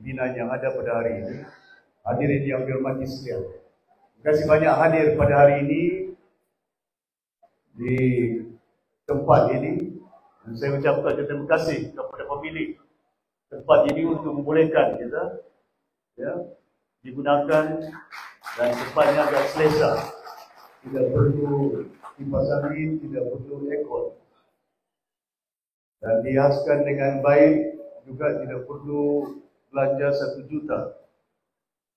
pimpinan yang ada pada hari ini, hadirin yang dihormati sekalian. Terima kasih banyak hadir pada hari ini di tempat ini. Dan saya ucapkan terima kasih kepada pemilik tempat ini untuk membolehkan kita digunakan, dan tempatnya agak selesa. Tidak perlu kipas angin, tidak perlu aircon. Dan dihiaskan dengan baik, juga tidak perlu belanja 1 juta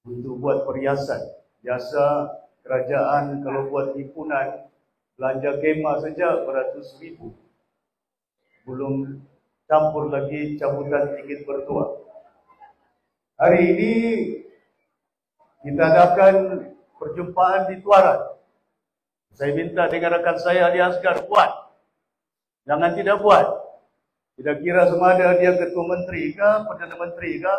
untuk buat perhiasan. Biasa kerajaan kalau buat himpunan, belanja kemah saja beratus ribu. Belum campur lagi cabutan tiket bertuah. Hari ini kita adakan perjumpaan di Tuaran. Saya minta dengan rekan saya Ali Asgar buat. Jangan tidak buat. Tidak kira sama ada dia ketua menteri ke, perdana menteri ke.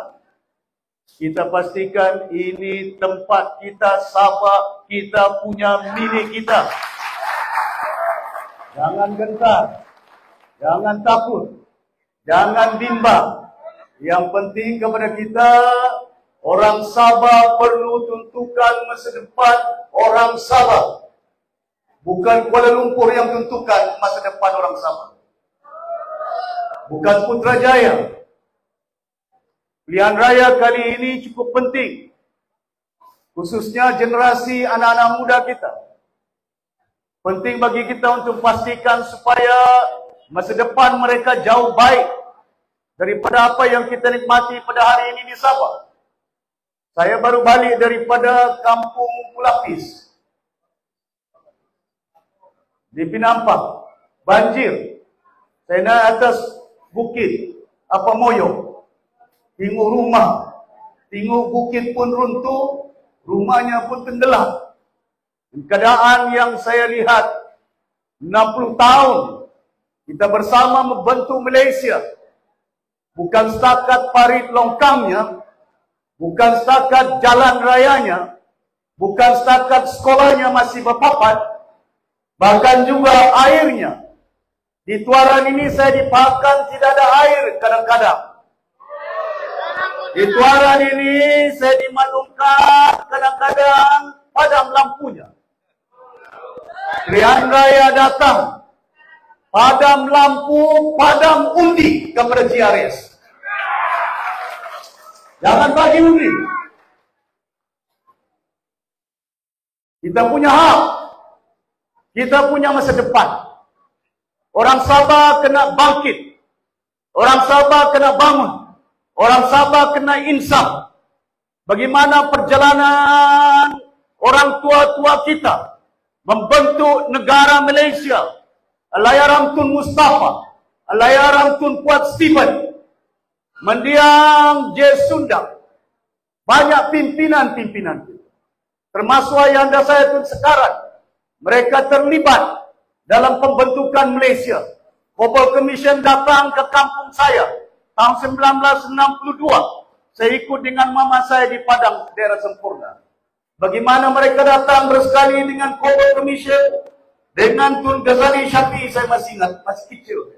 Kita pastikan ini tempat kita, Sabah kita punya, milik kita. Jangan gentar, jangan takut, jangan bimbang. Yang penting kepada kita, orang Sabah perlu tentukan masa depan orang Sabah. Bukan Kuala Lumpur yang tentukan masa depan orang Sabah. Bukan Putrajaya. Pilihan raya kali ini cukup penting, khususnya generasi anak-anak muda kita. Penting bagi kita untuk pastikan supaya masa depan mereka jauh baik daripada apa yang kita nikmati pada hari ini di Sabah. Saya baru balik daripada Kampung Pulapis di Pinampang, banjir. Saya naik atas bukit Moyo. Tengok rumah, tengok bukit pun runtuh, rumahnya pun tenggelam. Keadaan yang saya lihat 60 tahun kita bersama membentuk Malaysia. Bukan setakat parit longkangnya, bukan setakat jalan rayanya, bukan setakat sekolahnya masih berpapat, bahkan juga airnya. Di Tuaran ini saya dipahamkan tidak ada air kadang-kadang. Di Tuaran ini saya dimaklumkan kadang-kadang padam lampunya. Pilihan raya datang, padam lampu, padam undi kepada GRS. Jangan bagi undi. Kita punya hak, kita punya masa depan. Orang Sabah kena bangkit, orang Sabah kena bangun. Orang Sabah kena insaf. Bagaimana perjalanan orang tua-tua kita membentuk negara Malaysia. Allahyarham Tun Mustafa, Allahyarham Tun Puat Stephen, mendiang J. Sundang. Banyak pimpinan-pimpinan, termasuk ayahanda saya Tun Sekaran. Mereka terlibat dalam pembentukan Malaysia. Cobble Commission datang ke kampung saya tahun 1962, saya ikut dengan mama saya di Padang, daerah Sempurna. Bagaimana mereka datang bersekali dengan Cobble Commission, dengan Tun Ghazali Syafi'i, saya masih ingat, masih kecil.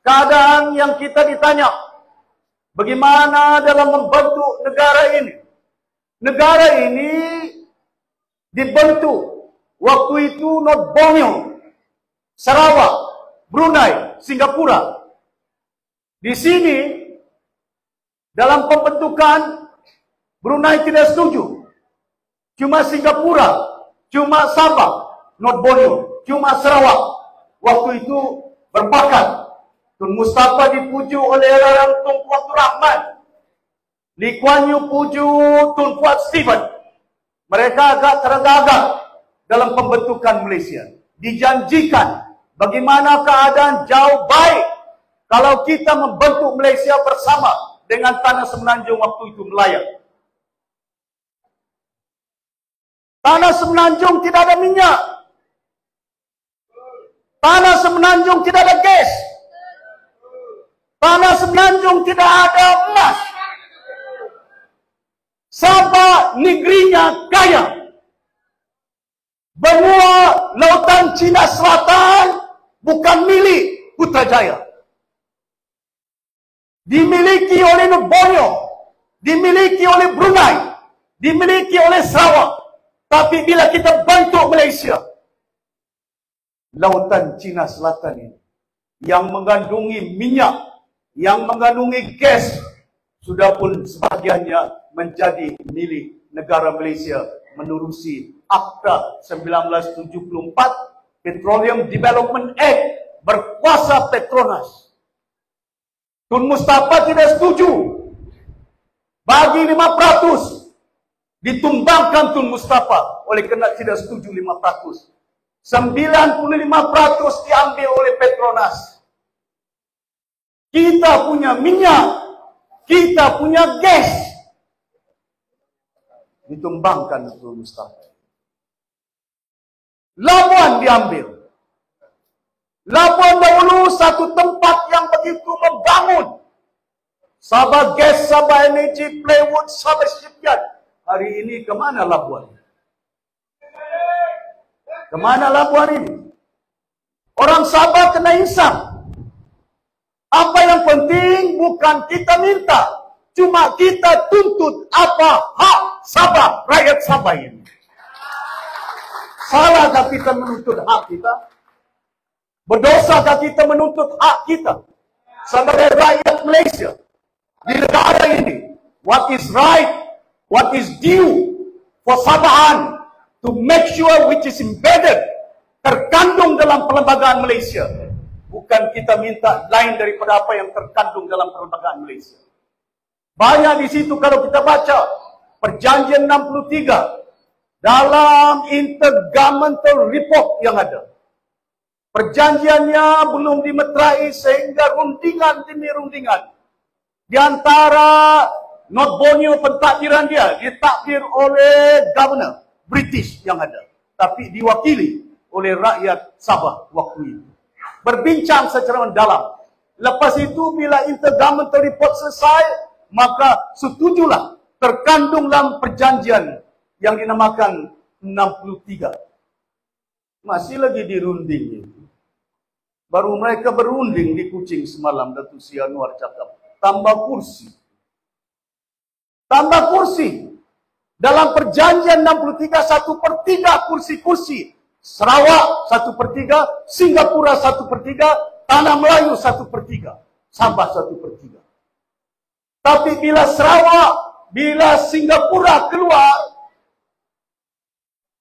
Keadaan yang kita ditanya, bagaimana dalam membentuk negara ini? Negara ini dibentuk waktu itu Not Borneo, Sarawak, Brunei, Singapura. Di sini, dalam pembentukan, Brunei tidak setuju. Cuma Singapura, cuma Sabah, Not Borneo, cuma Sarawak. Waktu itu berbakat. Tun Mustafa dipuju oleh Allahyarham Tun Abdul Rahman. Lee Kuan Yew puju Tun Puat Stephen. Mereka agak tergagap dalam pembentukan Malaysia. Dijanjikan bagaimana keadaan jauh baik kalau kita membentuk Malaysia bersama dengan tanah Semenanjung waktu itu melayang. Tanah Semenanjung tidak ada minyak. Tanah Semenanjung tidak ada gas. Tanah Semenanjung tidak ada emas. Sabah negerinya kaya. Benua Lautan Cina Selatan bukan milik Putrajaya. dimiliki oleh Borneo, dimiliki oleh Brunei, dimiliki oleh Sarawak. Tapi bila kita bantu Malaysia, lautan Cina Selatan ini yang mengandungi minyak, yang mengandungi gas, sudah pun sebahagiannya menjadi milik negara Malaysia menerusi Akta 1974, Petroleum Development Act, berkuasa Petronas. Tun Mustafa tidak setuju. Bagi 5%. Ditumbangkan Tun Mustafa oleh kerana tidak setuju 5%. 95% diambil oleh Petronas. Kita punya minyak, kita punya gas, ditumbangkan Tun Mustafa. Labuan diambil. Labuan dahulu satu tempat yang begitu membangun. Sabah Gas, Sabah Energy, Plywood, Sabah Shipyard. Hari ini kemana Labuan? Kemana Labuan ini? Orang Sabah kena hisap. Apa yang penting bukan kita minta, cuma kita tuntut apa hak Sabah, rakyat Sabah ini. Salahkah kita menuntut hak kita? Berdosakah kita menuntut hak kita sebagai rakyat Malaysia di negara ini? What is right, what is due for Sabahan to make sure which is embedded, terkandung dalam perlembagaan Malaysia. Bukan kita minta lain daripada apa yang terkandung dalam perlembagaan Malaysia. Banyak di situ kalau kita baca Perjanjian 63 dalam Intergovernmental Report yang ada. Perjanjiannya belum dimeterai sehingga rundingan demi rundingan di antara North Borneo, pentadbiran dia ditakdir oleh Governor British yang ada, tapi diwakili oleh rakyat Sabah waktu itu. Berbincang secara mendalam. Lepas itu bila Intergovernmental Report selesai, maka setujulah terkandung dalam perjanjian yang dinamakan 63. Masih lagi dirunding itu. Baru mereka berunding di Kuching semalam, Datuk Seri Anwar cakap, tambah kursi. Tambah kursi. Dalam perjanjian 63, 1/3 kursi-kursi. Sarawak 1/3, Singapura 1/3, Tanah Melayu 1/3, Sabah 1/3. Tapi bila Sarawak, bila Singapura keluar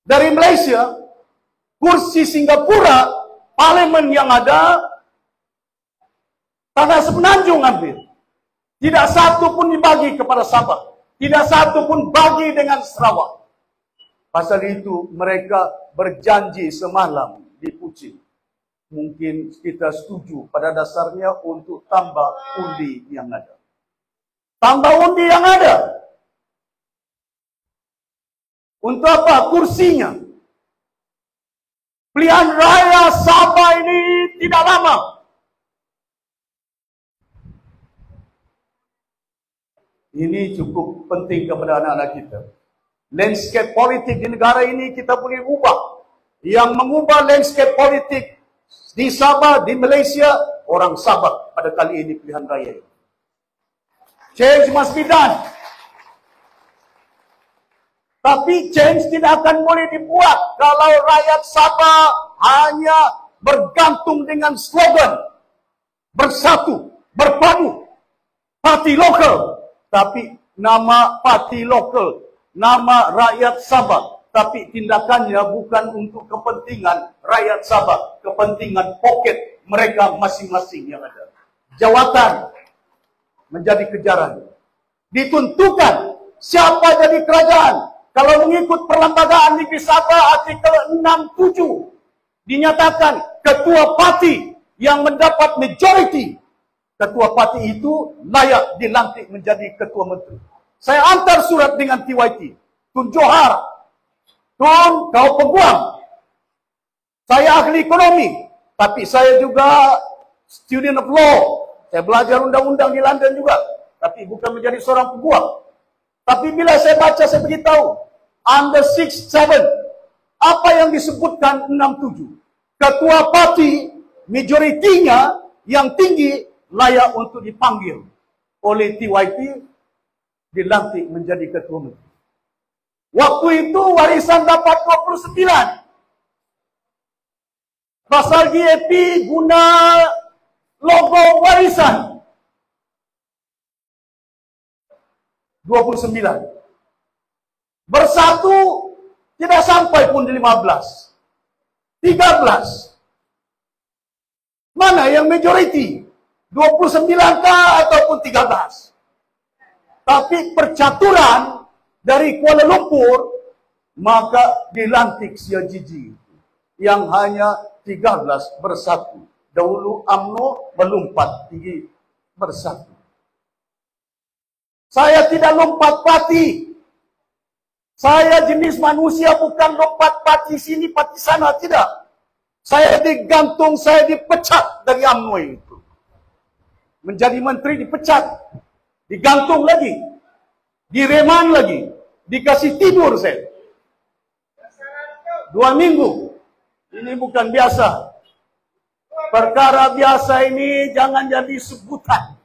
dari Malaysia, kursi Singapura, parlimen yang ada, tanah semenanjung hampir. Tidak satu pun dibagi kepada Sabah. Tidak satu pun bagi dengan Sarawak. Pasal itu mereka berjanji semalam di Kuching. Mungkin kita setuju pada dasarnya untuk tambah undi yang ada. Tambah undi yang ada. Untuk apa? Kursinya. Pilihan raya Sabah ini tidak lama. Ini cukup penting kepada anak-anak kita. Landscape politik di negara ini kita boleh ubah. Yang mengubah landscape politik di Sabah, di Malaysia, orang Sabah pada kali ini pilihan raya. Change must be done. Tapi change tidak akan boleh dibuat kalau rakyat Sabah hanya bergantung dengan slogan bersatu, berpadu, parti lokal. Tapi nama parti lokal, nama rakyat Sabah. Tapi tindakannya bukan untuk kepentingan rakyat Sabah, kepentingan poket mereka masing-masing yang ada. Jawatan menjadi kejaran. Ditentukan siapa jadi kerajaan. Kalau mengikut Perlembagaan Negeri Sabah artikel 67 dinyatakan ketua parti yang mendapat majority, ketua parti itu layak dilantik menjadi ketua menteri. Saya hantar surat dengan TYT. Tun Johar, Tun, kau peguam. Saya ahli ekonomi, tapi saya juga student of law. Saya belajar undang-undang di London juga, tapi bukan menjadi seorang peguam. Tapi bila saya baca, saya beritahu, under 6-7, apa yang disebutkan 67? Ketua parti, majoritinya yang tinggi, layak untuk dipanggil oleh TYT dilantik menjadi ketua menteri. Waktu itu warisan dapat 29. Pasal GAP guna logo warisan 29. Bersatu tidak sampai pun di 15. 13. Mana yang majoriti? 29 kah ataupun 13? Tapi percaturan dari Kuala Lumpur, maka dilantik Sia Gigi yang hanya 13 bersatu. Dahulu UMNO melompat tinggi bersatu. Saya tidak lompat parti. Saya jenis manusia bukan lompat parti sini, parti sana, tidak. Saya digantung, saya dipecat dari UMNO itu. Menjadi menteri dipecat. Digantung lagi. Direman lagi. Dikasih tidur saya. 2 minggu. Ini bukan biasa. Perkara biasa ini jangan jadi sebutan.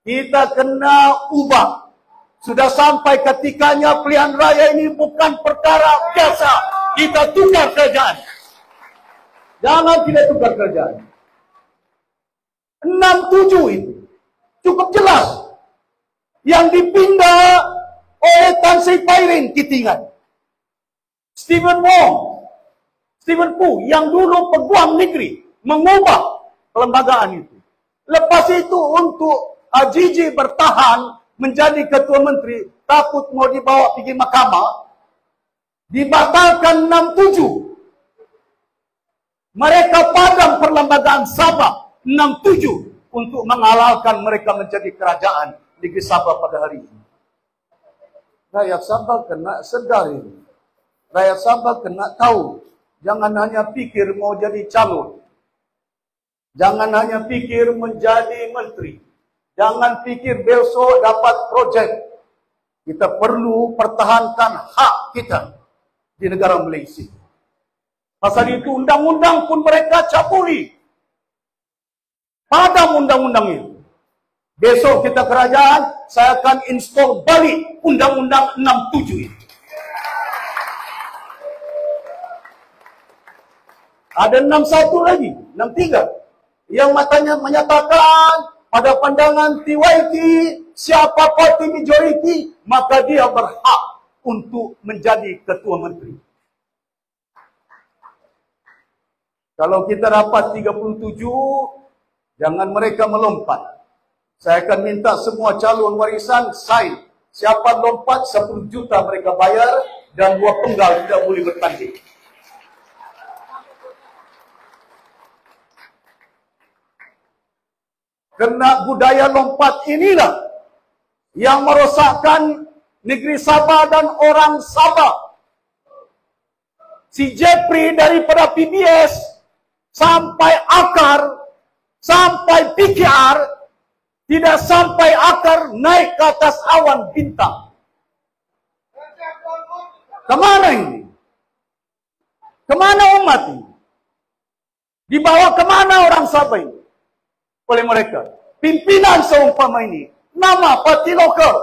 Kita kena ubah. Sudah sampai ketikanya pilihan raya ini bukan perkara biasa. Kita tukar kerjaan. Jangan kita tukar kerjaan. 67 itu cukup jelas. Yang dipindah oleh Tan Sri Pairin Kitingan. Stephen Pu yang dulu peguam negeri mengubah kelembagaan itu. Lepas itu untuk Gigi bertahan menjadi ketua menteri, takut mau dibawa pergi mahkamah, dibatalkan 67. Mereka padam perlembagaan Sabah 67 untuk menghalalkan mereka menjadi kerajaan negeri Sabah pada hari ini. Rakyat Sabah kena sedar ini. Rakyat Sabah kena tahu. Jangan hanya pikir mau jadi calon. Jangan hanya pikir menjadi menteri. Jangan pikir besok dapat projek. Kita perlu pertahankan hak kita di negara Malaysia. Pasal itu undang-undang pun mereka cabuli. Padam undang-undang itu. Besok kita kerajaan, saya akan install balik undang-undang 67 itu. Ada 61 lagi, 63. Yang matanya menyatakan pada pandangan TYT, siapa parti majoriti, maka dia berhak untuk menjadi ketua menteri. Kalau kita dapat 37, jangan mereka melompat. Saya akan minta semua calon warisan sign. Siapa lompat 10 juta mereka bayar dan 2 penggal tidak boleh bertanding. Kerana budaya lompat inilah yang merosakkan negeri Sabah dan orang Sabah. Si Jeffrey daripada PBS sampai akar, sampai PKR, tidak sampai akar naik ke atas awan bintang. Kemana ini? Kemana umat ini? Dibawa kemana orang Sabah ini? Oleh mereka. Pimpinan seumpama ini. Nama parti lokal.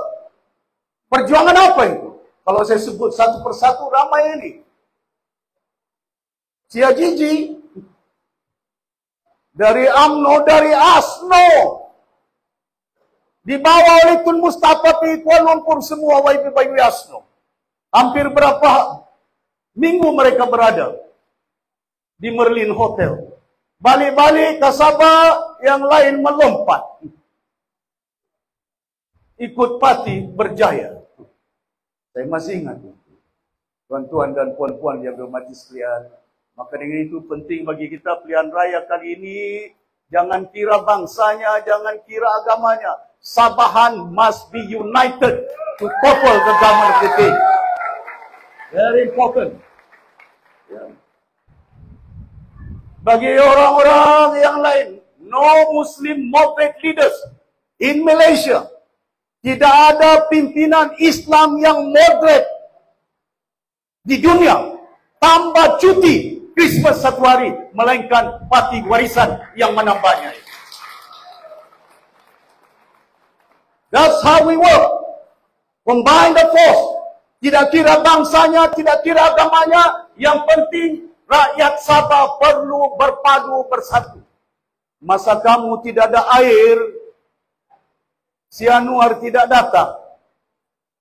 Perjuangan apa itu? Kalau saya sebut satu persatu ramai ini. Sia Gigi. Dari UMNO, dari ASNO. Dibawa oleh Tun Mustafa di Kuala Lumpur semua YB ASNO. Hampir berapa minggu mereka berada di Merlin Hotel. Balik-balik ke Sabah, yang lain melompat. Ikut parti berjaya. Saya masih ingat. Tuan-tuan dan puan-puan yang berhormati sekalian. Maka dengan itu penting bagi kita pilihan raya kali ini. Jangan kira bangsanya, jangan kira agamanya. Sabahan must be united to topple the government of the day. Very important. Yeah. Bagi orang-orang yang lain, no Muslim moderate leaders in Malaysia. Tidak ada pimpinan Islam yang moderate di dunia. Tambah cuti Christmas 1 hari, melainkan parti warisan yang menambahnya. That's how we work. Combine the force. Tidak kira bangsanya, tidak kira agamanya. Yang penting rakyat Sabah perlu berpadu bersatu. Masa kamu tidak ada air, si Anwar tidak datang.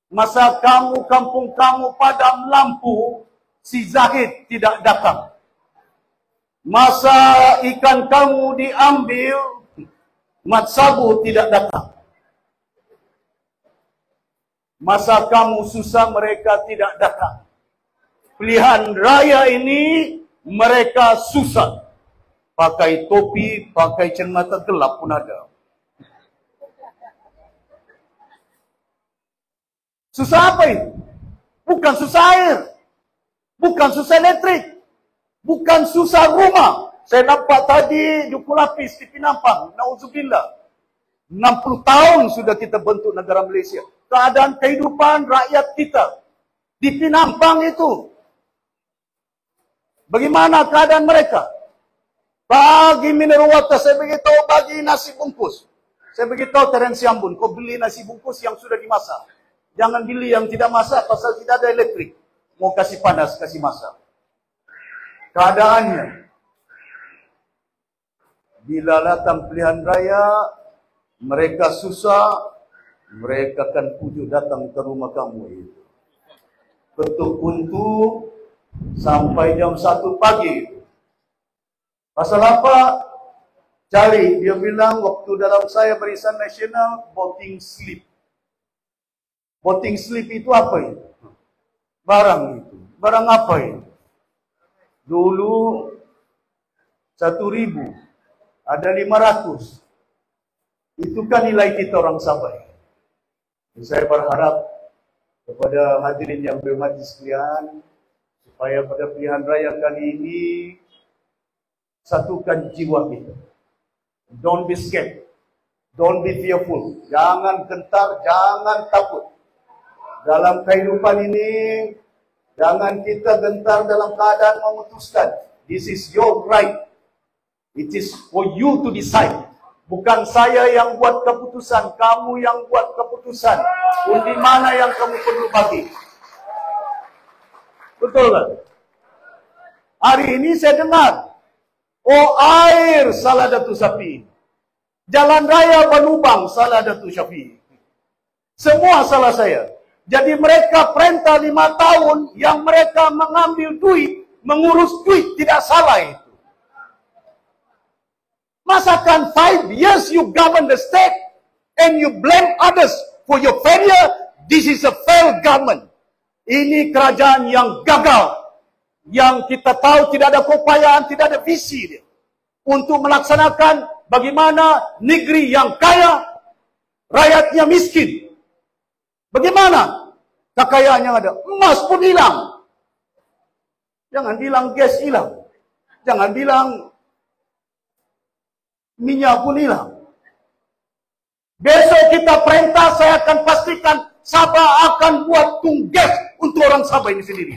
Masa kampung kamu padam lampu, si Zahid tidak datang. Masa ikan kamu diambil, Mat Sabu tidak datang. Masa kamu susah, mereka tidak datang. Pilihan raya ini mereka susah. Pakai topi, pakai cermata gelap pun ada. Susah apa itu? Bukan susah air. Bukan susah elektrik. Bukan susah rumah. Saya nampak tadi Duku Lapis di Pinampang. Nauzubillah. 60 tahun sudah kita bentuk negara Malaysia. Keadaan kehidupan rakyat kita di Pinampang itu. Bagaimana keadaan mereka? Bagi mineral water, saya beritahu bagi nasi bungkus. Saya beritahu Terence Yambun, kau beli nasi bungkus yang sudah dimasak. Jangan beli yang tidak masak, pasal tidak ada elektrik. Mau kasih panas, kasih masak. Keadaannya. Bila datang pilihan raya, mereka susah, mereka akan pujuk datang ke rumah kamu itu. Ketuk pintu sampai jam 1 pagi. Pasal apa? Cari. Dia bilang waktu dalam saya Barisan Nasional, voting slip. Voting slip itu apa itu? Barang itu. Barang apa itu? Dulu 1.000. Ada 500. Itu kan nilai kita orang Sabah. Saya berharap kepada hadirin yang berhormat sekalian, supaya pada pilihan raya kali ini, satukan jiwa kita. Don't be scared. Don't be fearful. Jangan gentar, jangan takut. Dalam kehidupan ini, jangan kita gentar dalam keadaan memutuskan. This is your right. It is for you to decide. Bukan saya yang buat keputusan, kamu yang buat keputusan. Undi mana yang kamu perlu bagi. Betul kan? Hari ini saya dengar, oh air salah Datuk Syafiee. Jalan raya berlubang salah Datuk Syafiee. Semua salah saya. Jadi mereka perintah 5 tahun yang mereka mengambil duit, mengurus duit, tidak salah itu. Masakan 5 years you govern the state and you blame others for your failure, this is a failed government. Ini kerajaan yang gagal. Yang kita tahu tidak ada keupayaan, tidak ada visi dia. Untuk melaksanakan bagaimana negeri yang kaya, rakyatnya miskin. Bagaimana? Kekayaan yang ada. Emas pun hilang. Jangan bilang gas hilang. Jangan bilang minyak pun hilang. Besok kita perintah, saya akan pastikan Sabah akan buat tunggas untuk orang Sabah ini sendiri.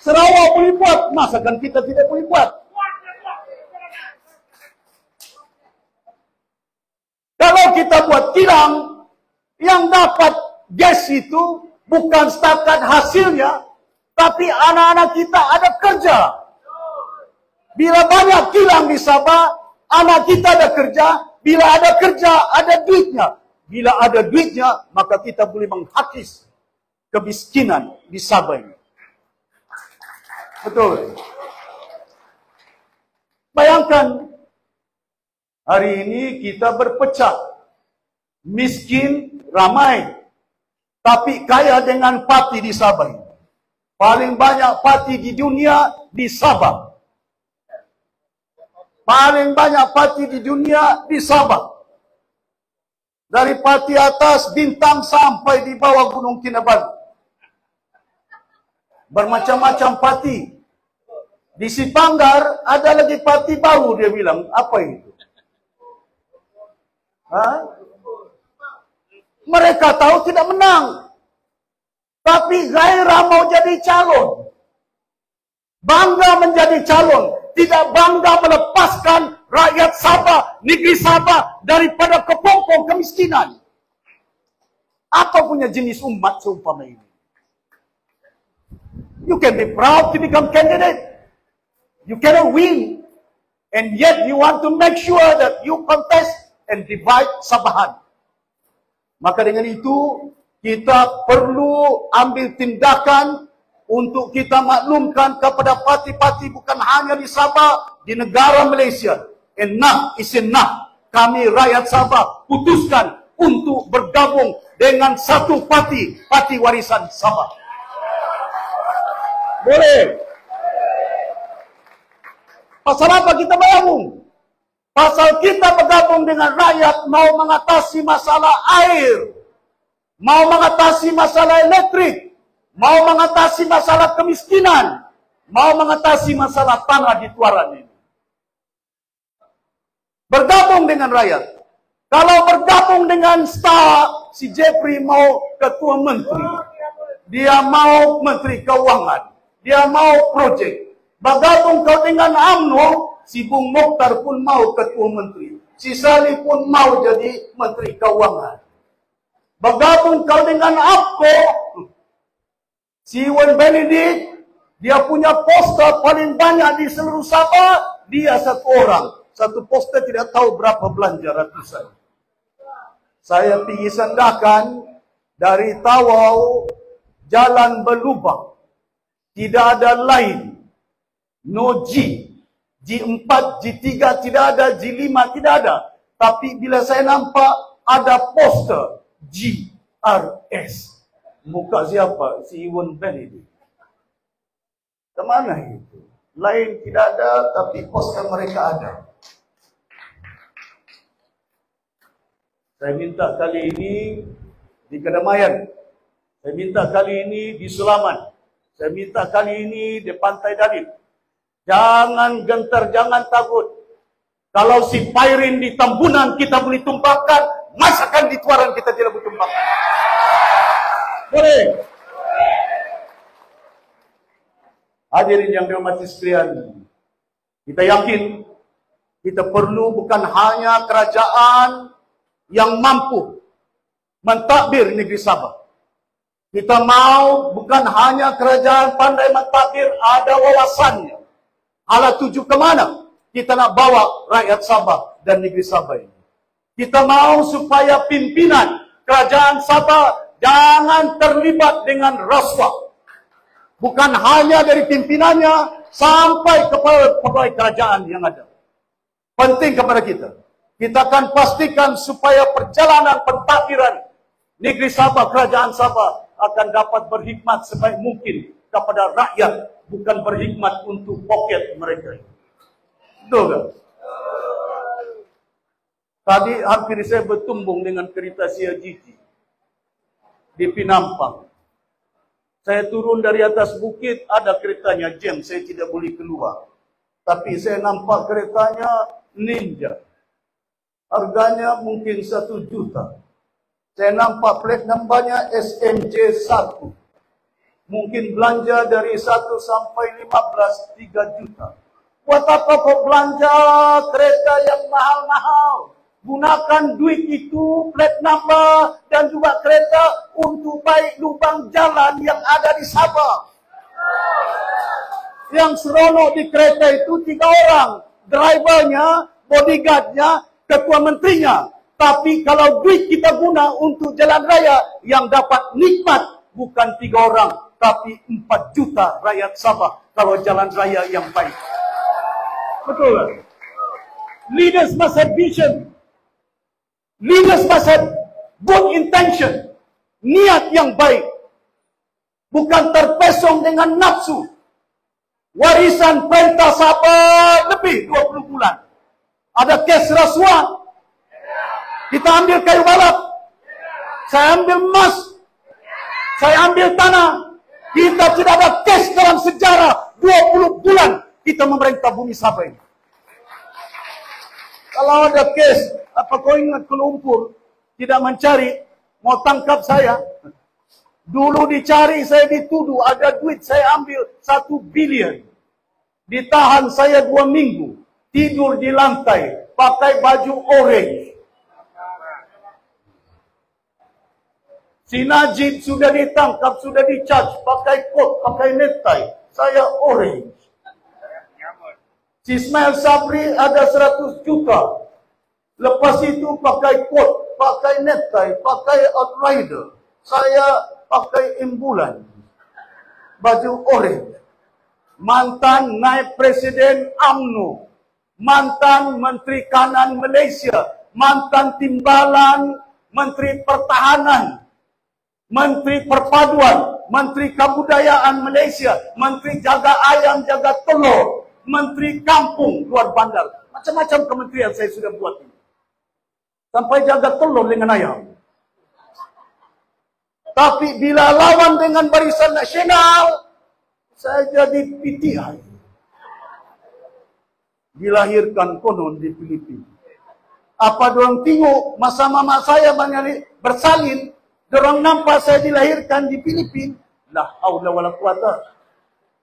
Sarawak boleh buat, masakan kita tidak boleh buat. Kalau kita buat kilang, yang dapat gas itu bukan setakat hasilnya, tapi anak-anak kita ada kerja. Bila banyak kilang di Sabah, anak kita ada kerja. Bila ada kerja, ada duitnya. Bila ada duitnya, maka kita boleh menghapus kemiskinan di Sabah ini. Betul. Bayangkan, hari ini kita berpecah. Miskin, ramai. Tapi kaya dengan parti di Sabah ini. Paling banyak parti di dunia di Sabah. Paling banyak parti di dunia di Sabah. Dari parti atas Bintang sampai di bawah Gunung Kinabalu. Bermacam-macam parti. Di Sipanggar ada lagi parti baru, dia bilang. Apa itu? Mereka tahu tidak menang. Tapi gairah mau jadi calon. Bangga menjadi calon. Tidak bangga melepaskan rakyat Sabah, negeri Sabah daripada kepompong kemiskinan. Apa punya jenis umat seumpama ini? You can be proud to become candidate. You cannot win. And yet you want to make sure that you contest and divide Sabahan. Maka dengan itu, kita perlu ambil tindakan untuk kita maklumkan kepada parti-parti bukan hanya di Sabah, di negara Malaysia. Enough is enough. Kami rakyat Sabah putuskan untuk bergabung dengan satu parti, Parti Warisan Sabah. Boleh. Pasal apa kita bergabung? Pasal kita bergabung dengan rakyat mau mengatasi masalah air, mau mengatasi masalah elektrik, mau mengatasi masalah kemiskinan, mau mengatasi masalah tanah di Tuaran ini. Bergabung dengan rakyat. Kalau bergabung dengan Star, si Jeffrey mau ketua menteri, dia mau menteri keuangan, dia mau projek. Bergabung kau dengan UMNO, si Bung Mokhtar pun mau ketua menteri, si Salih pun mau jadi menteri keuangan. Bergabung kau dengan APCO, si Wan Benedict, dia punya poster paling banyak di seluruh Sabah, dia satu orang. Satu poster tidak tahu berapa belanja ratusan. Saya pergi sandakan dari Tawau, jalan berlubang. Tidak ada lain. No G. G4, G3 tidak ada, G5 tidak ada. Tapi bila saya nampak ada poster GRS. Muka siapa? Si Iwan Benedict. Kemana itu? Lain tidak ada, tapi poster mereka ada. Saya minta kali ini di Kedamaian. Saya minta kali ini di Sulaman. Saya minta kali ini di Pantai Dadip. Jangan gentar, jangan takut. Kalau si Pairin di Tambunan kita boleh tumpahkan, masakan di Tuaran kita tidak boleh tumpahkan. Boleh. Hadirin yang dirahmati sekalian, kita yakin kita perlu bukan hanya kerajaan yang mampu mentadbir negeri Sabah. Kita mau bukan hanya kerajaan pandai mentadbir, ada wawasannya. Ala tuju ke mana kita nak bawa rakyat Sabah dan negeri Sabah ini. Kita mau supaya pimpinan kerajaan Sabah jangan terlibat dengan rasuah. Bukan hanya dari pimpinannya sampai kepada pegawai kerajaan yang ada. Penting kepada kita. Kita akan pastikan supaya perjalanan pentadbiran negeri Sabah, kerajaan Sabah akan dapat berhikmat sebaik mungkin kepada rakyat, bukan berhikmat untuk poket mereka. Betul kan? Tadi hampir saya bertumbung dengan kereta CIGT di Pinampang. Saya turun dari atas bukit, ada keretanya jam, saya tidak boleh keluar. Tapi saya nampak keretanya Ninja. Harganya mungkin 1 juta. Saya nampak plate numbernya SMJ1. Mungkin belanja dari 1 sampai 15, 3 juta. Buat apa kau belanja kereta yang mahal-mahal? Gunakan duit itu, plate number dan juga kereta untuk baik lubang jalan yang ada di Sabah. Yang seronok di kereta itu 3 orang. Drivernya, bodyguardnya, ketua menterinya. Tapi kalau duit kita guna untuk jalan raya, yang dapat nikmat bukan 3 orang, tapi 4 juta rakyat Sabah kalau jalan raya yang baik. Betul kan? Leaders must have vision. Leaders must have good intention. Niat yang baik. Bukan terpesong dengan nafsu. Warisan perintah Sabah lebih 20 bulan. Ada kes rasuah. Kita ambil kayu balap. Saya ambil emas. Saya ambil tanah. Kita tidak ada kes dalam sejarah 20 bulan kita memerintah bumi Sabah ini. Kalau ada kes, apa kau ingat ke lumpur tidak mencari, mau tangkap saya? Dulu dicari, saya dituduh, ada duit, saya ambil 1 bilion. Ditahan saya 2 minggu. tidur di lantai, pakai baju orange. Si Najib sudah ditangkap, sudah di-charge, pakai coat, pakai necktie. Saya orange. Si Ismail Sabri ada 100 juta. Lepas itu pakai coat, pakai necktie, pakai outrider. Saya pakai imbulan. Baju orange. Mantan naib presiden UMNO. Mantan Menteri Kanan Malaysia. Mantan Timbalan Menteri Pertahanan. Menteri Perpaduan, Menteri Kebudayaan Malaysia, Menteri Jaga Ayam, Jaga Telur, Menteri Kampung, Luar Bandar. Macam-macam kementerian saya sudah buat ini. Sampai jaga telur dengan ayam. Tapi bila lawan dengan Barisan Nasional, saya jadi PTI. Dilahirkan konon di Filipina. Apa dorang tengok masa mama saya bersalin, dorang nampak saya dilahirkan di Filipina. La haula wala quwata.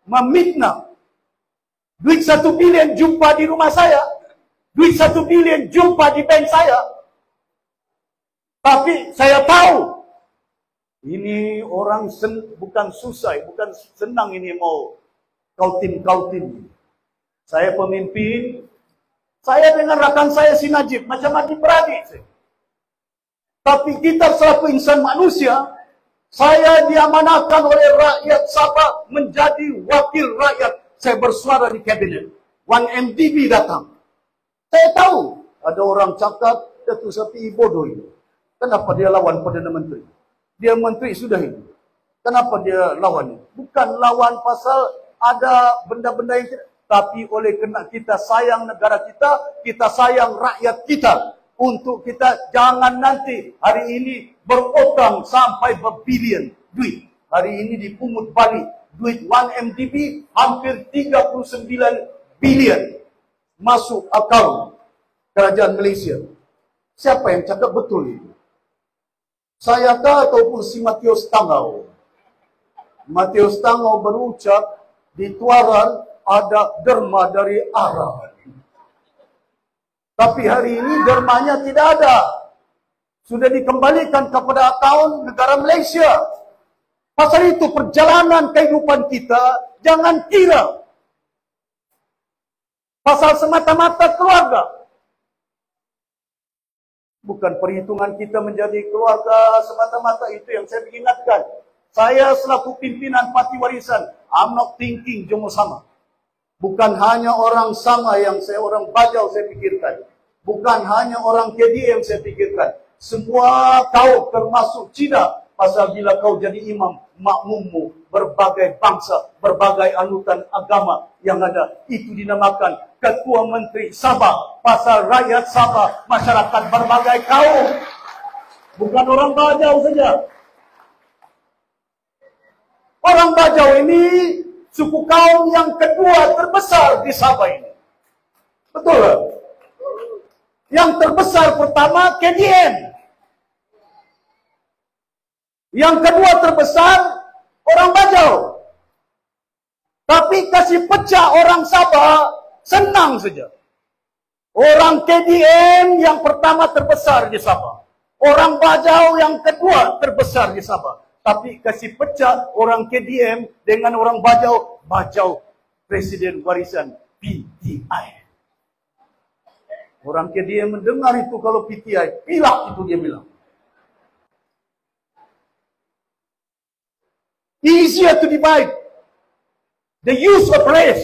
Memikna. Duit 1 bilion jumpa di rumah saya. Duit 1 bilion jumpa di bank saya. Tapi saya tahu. Ini orang bukan susah, bukan senang ini mau kautin. Saya pemimpin. Saya dengan rakan saya si Najib. Macam adik-beradik saya. Tapi kita selaku insan manusia, saya diamanahkan oleh rakyat Sabah menjadi wakil rakyat. Saya bersuara di kabinet. 1MDB datang. Saya tahu ada orang cakap, Datuk Syafiee bodoh ini. Kenapa dia lawan Perdana Menteri? Dia menteri sudah ini. Kenapa dia lawan ini? Bukan lawan pasal ada benda-benda yang tidak. Tapi oleh kerana kita sayang negara kita, kita sayang rakyat kita. Untuk kita jangan nanti hari ini berutang sampai berbilion duit. Hari ini dipungut balik duit 1MDB hampir 39 bilion masuk akaun kerajaan Malaysia. Siapa yang cakap betul itu? Saya kah ataupun si Matius Tangau? Matius Tangau berucap di Tuaran ada derma dari Arab. Tapi hari ini dermanya tidak ada. Sudah dikembalikan kepada akaun negara Malaysia. Pasal itu perjalanan kehidupan kita jangan kira pasal semata-mata keluarga. Bukan perhitungan kita menjadi keluarga semata-mata, itu yang saya ingatkan. Saya selaku pimpinan parti warisan, I'm not thinking jomo sama. Bukan hanya orang sama yang orang Bajau saya pikirkan. Bukan hanya orang KDM saya pikirkan. Semua kau termasuk Cina. Pasal bila kau jadi imam, makmummu, berbagai bangsa, berbagai anutan agama yang ada. Itu dinamakan Ketua Menteri Sabah. Pasal rakyat Sabah, masyarakat berbagai kaum. Bukan orang Bajau saja. Orang Bajau ini suku kaum yang kedua terbesar di Sabah ini. Betul tak? Yang terbesar pertama KDN. Yang kedua terbesar orang Bajau. Tapi kasih pecah orang Sabah senang saja. Orang KDN yang pertama terbesar di Sabah. Orang Bajau yang kedua terbesar di Sabah. Tapi kasih pecah orang KDM dengan orang Bajau. Bajau Presiden Warisan PTI. Orang KDM mendengar itu kalau PTI. Pilak itu dia bilang. Easier to divide. The use of race.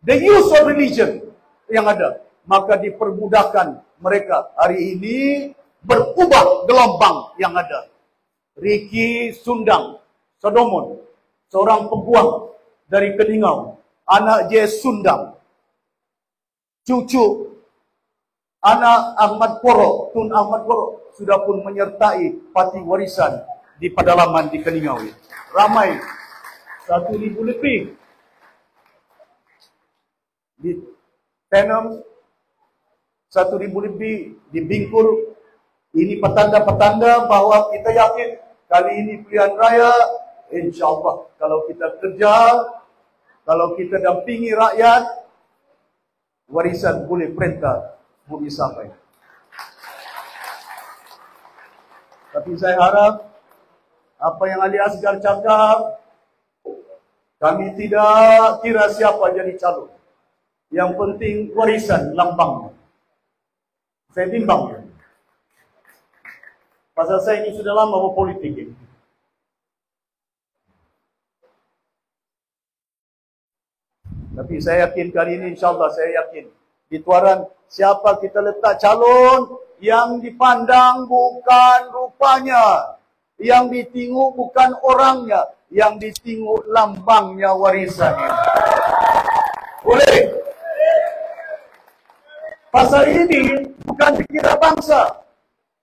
The use of religion. Yang ada. Maka dipermudahkan mereka hari ini berubah gelombang yang ada. Ricky Sundang Sodomon, seorang peguam dari Keningau, anak J. Sundang, cucu anak Ahmad Koro, Tun Ahmad Koro, sudah pun menyertai parti warisan di pedalaman di Keningau. Ramai, 1,000 lebih. Di Tenom, 1,000 lebih. Di Bingkur. Ini petanda-petanda bahawa kita yakin kali ini pilihan raya, insyaAllah kalau kita kerja, kalau kita dampingi rakyat, warisan boleh perintah bumi sampai. Tapi saya harap apa yang Ali Asgar cakap, kami tidak kira siapa jadi calon. Yang penting warisan lambangnya. Saya timbang. Pasal saya ini sudah lama berpolitik ini. Tapi saya yakin kali ini insyaAllah saya yakin. Di Tuaran siapa kita letak calon yang dipandang bukan rupanya. Yang ditinguk bukan orangnya. Yang ditinguk lambangnya warisan ini. Boleh. Pasal ini bukan dikira bangsa.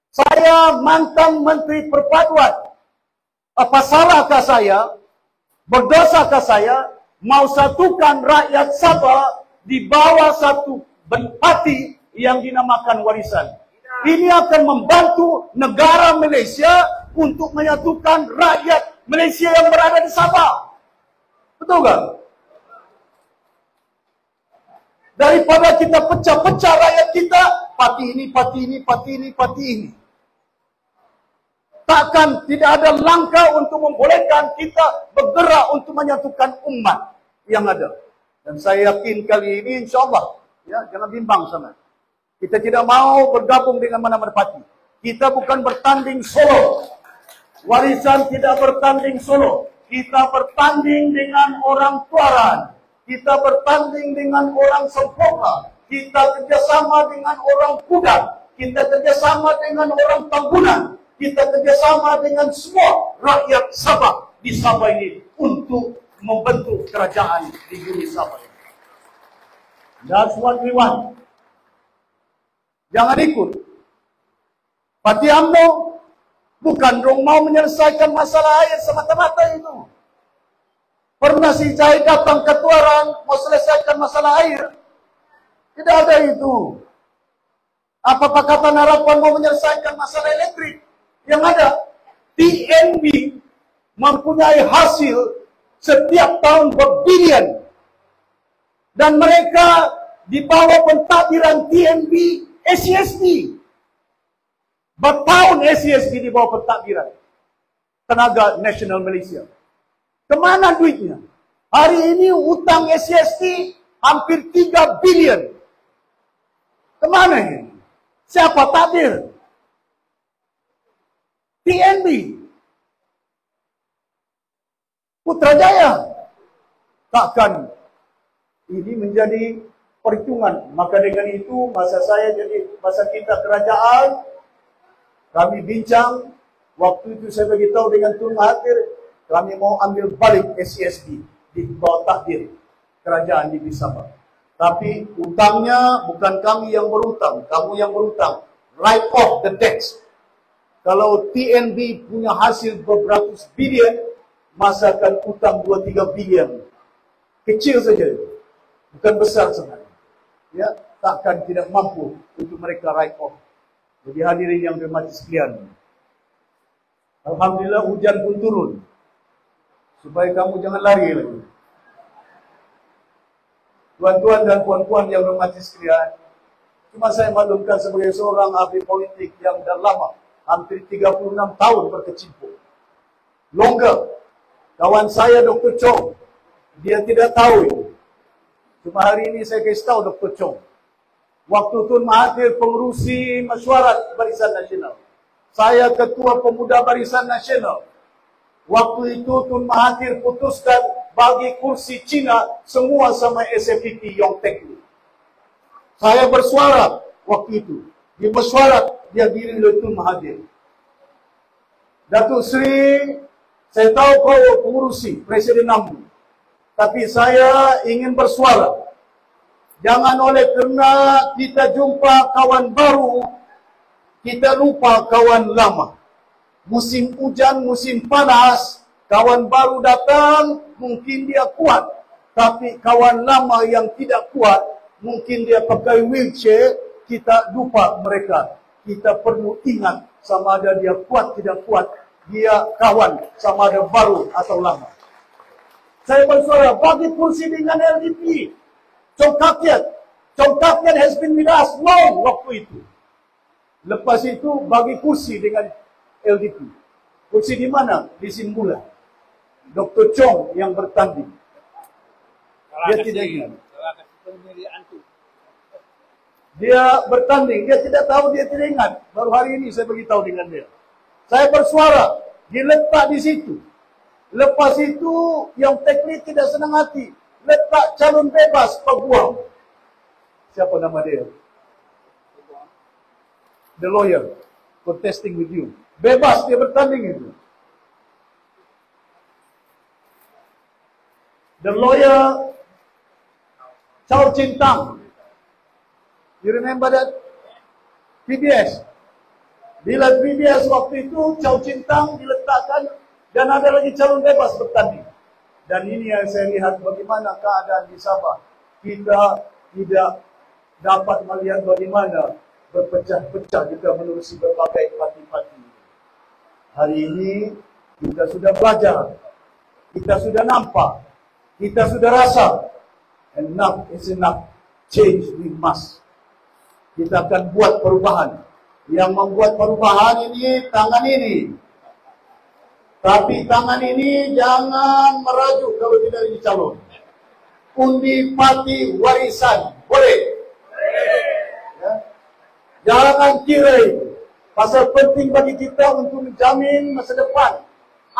Saya mantan Menteri Perpaduan. Apa salahkah saya? Berdosakah saya? Mau satukan rakyat Sabah di bawah satu parti yang dinamakan warisan. Ini akan membantu negara Malaysia untuk menyatukan rakyat Malaysia yang berada di Sabah. Betul tak? Daripada kita pecah-pecah rakyat kita, parti ini, parti ini, parti ini, parti ini. Takkan tidak ada langkah untuk membolehkan kita bergerak untuk menyatukan umat yang ada. Dan saya yakin kali ini insyaAllah, ya, jangan bimbang sana. Kita tidak mau bergabung dengan mana-mana parti. Kita bukan bertanding solo. Warisan tidak bertanding solo. Kita bertanding dengan orang Tuaran. Kita bertanding dengan orang Sempurna. Kita kerjasama dengan orang Kudat. Kita kerjasama dengan orang Tambunan. Kita kerjasama dengan semua rakyat Sabah di Sabah ini untuk membentuk kerajaan di bumi Sabah ini. That's what we want. Jangan ikut. Parti UMNO bukan dong mau menyelesaikan masalah air semata-mata itu. Pernah si Zahid datang ke Tuaran mau selesaikan masalah air. Tidak ada itu. Apa Pakatan Harapan mau menyelesaikan masalah elektrik? Yang ada, TNB mempunyai hasil setiap tahun berbilion. Dan mereka di bawah pentadbiran TNB SCSD. Bertahun SCSD di bawah pentadbiran Tenaga Nasional Malaysia. Kemana duitnya? Hari ini utang SCSD hampir 3 bilion. Kemana ini? Siapa takdir? TNB. Putrajaya. Takkan ini menjadi perhitungan. Maka dengan itu, masa saya jadi, masa kita kerajaan, kami bincang, waktu itu saya beritahu dengan Tun Mahathir, kami mau ambil balik SCSD di bawah takdir kerajaan di Sabah. Tapi utangnya bukan kami yang berutang, kamu yang berutang. Write off the debts. Kalau TNB punya hasil beratus bilion, masakan utang 2-3 bilion. Kecil saja. Bukan besar sebenarnya. Ya, takkan tidak mampu untuk mereka write off. Jadi hadirin yang bermati sekalian. Alhamdulillah hujan pun turun. Supaya kamu jangan lari lagi. Tuan-tuan dan puan-puan yang bermati sekalian. Cuma saya maklumkan sebagai seorang ahli politik yang dah lama. Hampir 36 tahun berkecimpung. Longer. Kawan saya Dr. Chong. Dia tidak tahu itu. Cuma hari ini saya kasih tahu Dr. Chong. Waktu Tun Mahathir pengurusi mesyuarat Barisan Nasional. Saya ketua pemuda Barisan Nasional. Waktu itu Tun Mahathir putuskan bagi kursi Cina semua sama SFPT Yongtek. Saya bersuara waktu itu. Di mesyuarat dia diri oleh Tun Mahathir. Datuk Seri, saya tahu kau pengurusi Presiden Nambu. Tapi saya ingin bersuara. Jangan oleh kerana kita jumpa kawan baru, kita lupa kawan lama. Musim hujan, musim panas, kawan baru datang, mungkin dia kuat. Tapi kawan lama yang tidak kuat, mungkin dia pakai wheelchair, kita lupa mereka. Kita perlu ingat sama ada dia kuat, tidak kuat. Dia kawan sama ada baru atau lama. Saya bersuara bagi kursi dengan LDP. Chong Kakiat, Congkaknya has been with us long waktu itu. Lepas itu bagi kursi dengan LDP. Kursi di mana? Di Simbula. Dr. Chong yang bertanding. Dia tidak ingat. Dia bertanding, dia tidak tahu, dia tidak ingat. Baru hari ini saya beritahu dengan dia. Saya bersuara, diletak di situ. Lepas itu, yang teknik tidak senang hati. Letak calon bebas, peguam. Siapa nama dia? The lawyer, contesting with you. Bebas dia bertanding itu. The lawyer, Chow Chin Tang. You remember that? PBS. Bila PBS waktu itu, Chow Chin Tang diletakkan dan ada lagi calon bebas bertanding. Dan ini yang saya lihat bagaimana keadaan di Sabah. Kita tidak dapat melihat bagaimana berpecah-pecah juga menerusi berbagai parti-parti. Hari ini kita sudah belajar, kita sudah nampak, kita sudah rasa, enough is enough, change we must. Kita akan buat perubahan. Yang membuat perubahan ini, tangan ini. Tapi tangan ini jangan merajuk kalau tidak jadi calon. Undi parti warisan, boleh? Ya. Jangan kira itu. Pasal penting bagi kita untuk menjamin masa depan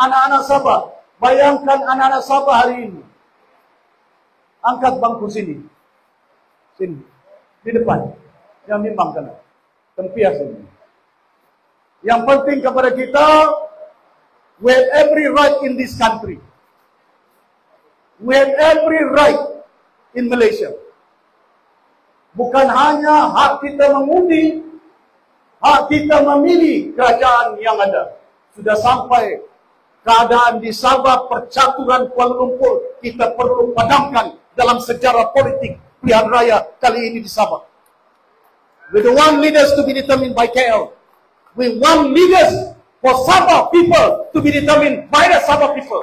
anak-anak Sabah. Bayangkan anak-anak Sabah hari ini. Angkat bangku sini. Sini. Di depan. Yang bimbang kena. Tempias ini. Yang penting kepada kita, we have every right in this country. We have every right in Malaysia. Bukan hanya hak kita mengundi, hak kita memilih kerajaan yang ada. Sudah sampai keadaan di Sabah, percaturan Kuala Lumpur, kita perlu padamkan dalam sejarah politik pilihan raya kali ini di Sabah. We don't want leaders to be determined by KL. We want leaders for Sabah people to be determined by the Sabah people.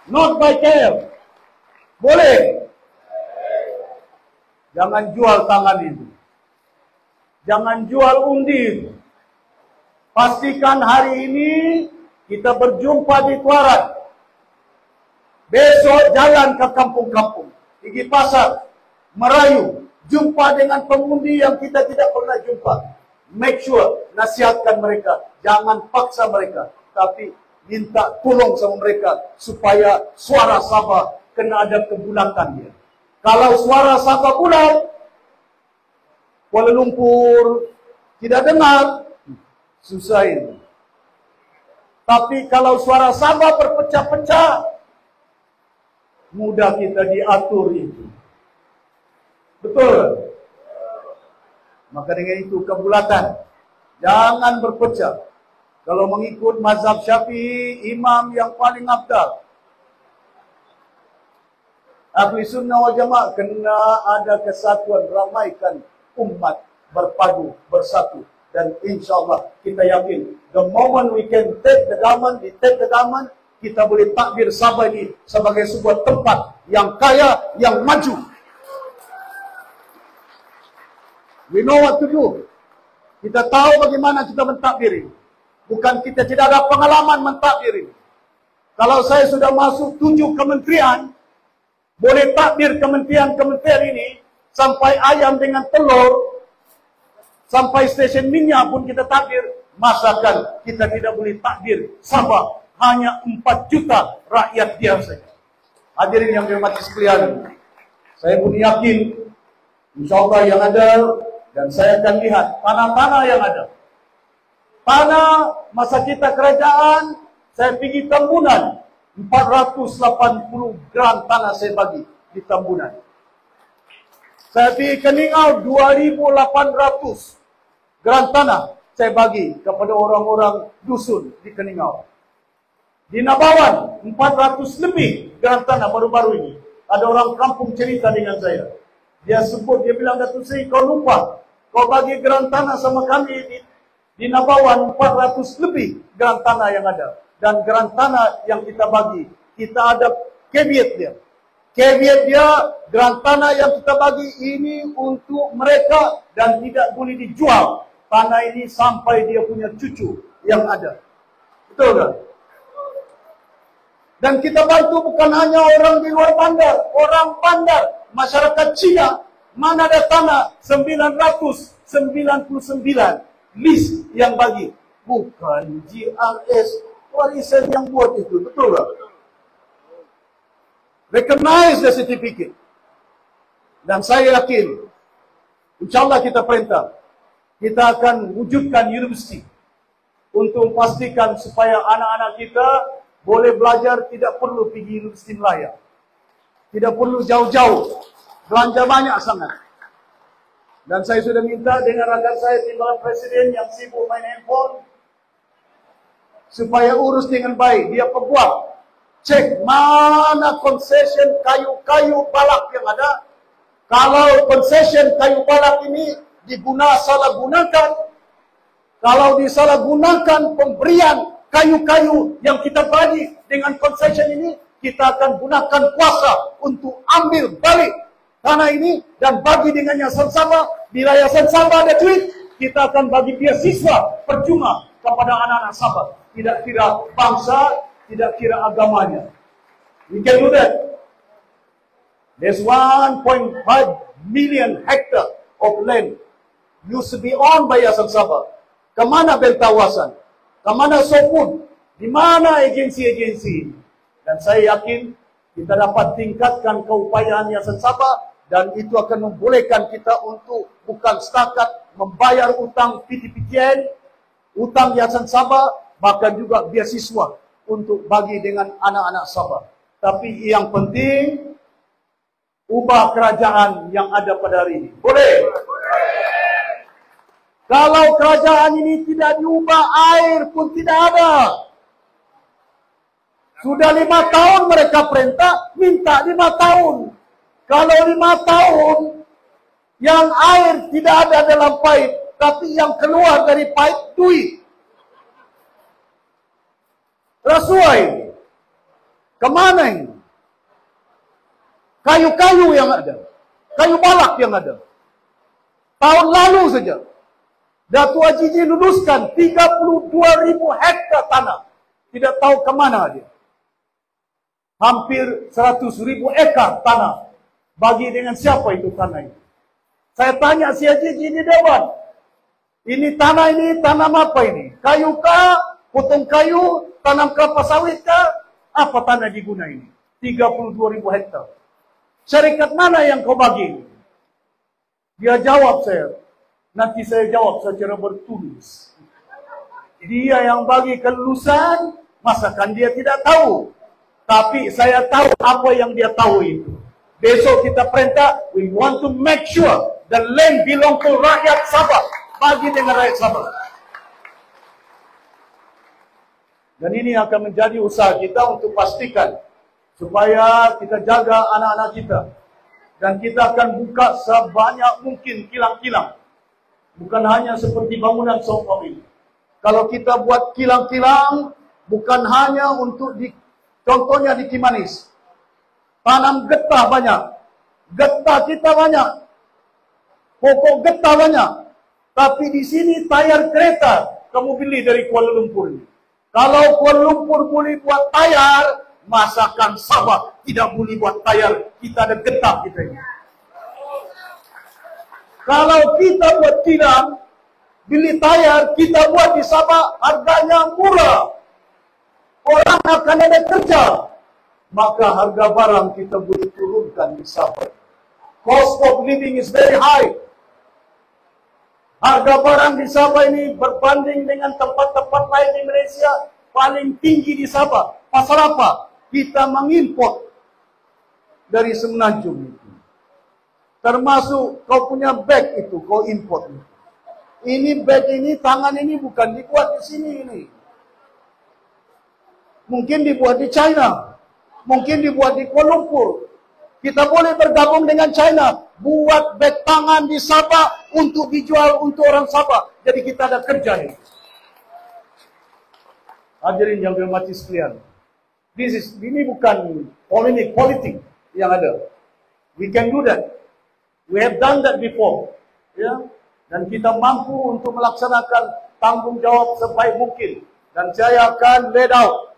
Not by KL. Boleh. Jangan jual tangan itu. Jangan jual undi itu. Pastikan hari ini kita berjumpa di Tuaran. Besok jalan ke kampung-kampung. Pergi pasar. Merayu. Jumpa dengan pengundi yang kita tidak pernah jumpa. Make sure, nasihatkan mereka. Jangan paksa mereka. Tapi minta tolong sama mereka. Supaya suara Sabah kena ada kebulatan dia. Kalau suara Sabah bulat, Kuala Lumpur tidak dengar, susah ini. Tapi kalau suara Sabah berpecah-pecah, mudah kita diatur itu. Betul. Maka dengan itu kebulatan. Jangan berpecah. Kalau mengikut mazhab Syafi'i, imam yang paling afdal. Ahli sunnah wal jamaah kena ada kesatuan, ramaikan umat berpadu, bersatu. Dan insyaAllah kita yakin, the moment we can take the government, kita boleh takbir Sabah ini sebagai sebuah tempat yang kaya, yang maju. We know what to do. Kita tahu bagaimana kita mentakbir ini. Bukan kita tidak ada pengalaman mentakbir ini. Kalau saya sudah masuk 7 kementerian, boleh takbir kementerian-kementerian ini, sampai ayam dengan telur, sampai stesen minyak pun kita takbir. Masakan kita tidak boleh takbir Sabah, hanya 4 juta rakyat dia saja. Hadirin yang dirahmati sekalian, saya pun yakin, insyaAllah yang ada, dan saya akan lihat tanah-tanah yang ada. Tanah masa kita kerajaan, saya pergi Tambunan. 480 gram tanah saya bagi di Tambunan. Saya pergi Keningau, 2,800 gram tanah saya bagi kepada orang-orang dusun di Keningau. Di Nabawan, 400 lebih gram tanah baru-baru ini. Ada orang kampung cerita dengan saya. Dia sebut, dia bilang, Datuk Seri, kau lupa. Kau bagi gram tanah sama kami di Nabawan 400 lebih gram tanah yang ada. Dan gram tanah yang kita bagi, kita ada caveat dia. Caveat dia, geran tanah yang kita bagi ini untuk mereka dan tidak boleh dijual. Tanah ini sampai dia punya cucu yang ada. Betul tak? Dan kita bantu bukan hanya orang di luar bandar, orang bandar, masyarakat Cina, mana ada tanah 999 list yang bagi. Bukan GRS warisan yang buat itu, betul tak? Recognize the certificate. Dan saya yakin, insyaAllah kita perintah, kita akan wujudkan universiti untuk memastikan supaya anak-anak kita boleh belajar, tidak perlu pergi Universiti Melaya. Tidak perlu jauh-jauh. Belanja banyak sangat. Dan saya sudah minta dengan rakan saya, Timbalan Presiden yang sibuk main handphone, supaya urus dengan baik. Dia peguam. Cek mana concession kayu-kayu balak yang ada. Kalau concession kayu balak ini salah gunakan, kalau disalahgunakan pemberian kayu-kayu yang kita bagi dengan concession ini, kita akan gunakan kuasa untuk ambil balik tanah ini dan bagi dengan Yayasan Sabah. Bila Yayasan Sabah ada duit, kita akan bagi beasiswa percuma kepada anak-anak Sabah. Tidak kira bangsa, tidak kira agamanya. We can do that. There's 1.5 million hectare of land used to be owned by Yayasan Sabah. Kemana bentawasan? Kemana Sopun? Di mana agensi-agensi? Dan saya yakin kita dapat tingkatkan keupayaan Yayasan Sabah dan itu akan membolehkan kita untuk bukan setakat membayar utang PTPTN, utang Yayasan Sabah, bahkan juga beasiswa untuk bagi dengan anak-anak Sabah. Tapi yang penting, ubah kerajaan yang ada pada hari ini. Boleh? Kalau kerajaan ini tidak diubah, air pun tidak ada. Sudah 5 tahun mereka perintah, minta 5 tahun. Kalau 5 tahun, yang air tidak ada dalam pipe, tapi yang keluar dari pipe, duit. Rasuai. Kemana ini? Kayu-kayu yang ada. Kayu balak yang ada. Tahun lalu saja, Datuk Haji Ji luluskan 32,000 hektar tanah. Tidak tahu kemana dia. Hampir 100,000 ekar tanah. Bagi dengan siapa itu tanah itu? Saya tanya si Haji Ji di Dewan. Ini tanam apa ini? Kayu kah? Potong kayu? Tanam kelapa sawit kah? Apa tanah diguna ini? 32,000 hektar. Syarikat mana yang kau bagi? Dia jawab saya. Nanti saya jawab secara bertulis. Dia yang bagi kelulusan, masakan dia tidak tahu. Tapi saya tahu apa yang dia tahu itu. Besok kita perintah, we want to make sure the land belong to rakyat Sabah. Bagi dengan rakyat Sabah. Dan ini akan menjadi usaha kita untuk pastikan supaya kita jaga anak-anak kita. Dan kita akan buka sebanyak mungkin kilang-kilang. Bukan hanya seperti bangunan Songkong ini. Kalau kita buat kilang-kilang, bukan hanya untuk contohnya di Kimanis. Tanam getah banyak. Getah kita banyak. Pokok getah banyak. Tapi di sini tayar kereta kamu beli dari Kuala Lumpur ini. Kalau Kuala Lumpur boleh buat tayar, masakan Sabah tidak boleh buat tayar. Kita ada getah kita ini. Kalau kita buat kilang, beli tayar, kita buat di Sabah, harganya murah. Orang akan ada kerja. Maka harga barang kita boleh turunkan di Sabah. Cost of living is very high. Harga barang di Sabah ini berbanding dengan tempat-tempat lain di Malaysia, paling tinggi di Sabah. Pasal apa? Kita mengimport dari Semenanjung itu. Termasuk kau punya bag itu, kau import. Ini bag ini, tangan ini bukan dibuat di sini ini. Mungkin dibuat di China. Mungkin dibuat di Kuala Lumpur. Kita boleh bergabung dengan China. Buat bag tangan di Sabah untuk dijual untuk orang Sabah. Jadi kita ada kerja ini. Hadirin yang dirahmati sekalian. Ini bukan polemik politik. yang ada. We can do that. We have done that before. Ya. Dan kita mampu untuk melaksanakan tanggungjawab sebaik mungkin. Dan saya akan lay out.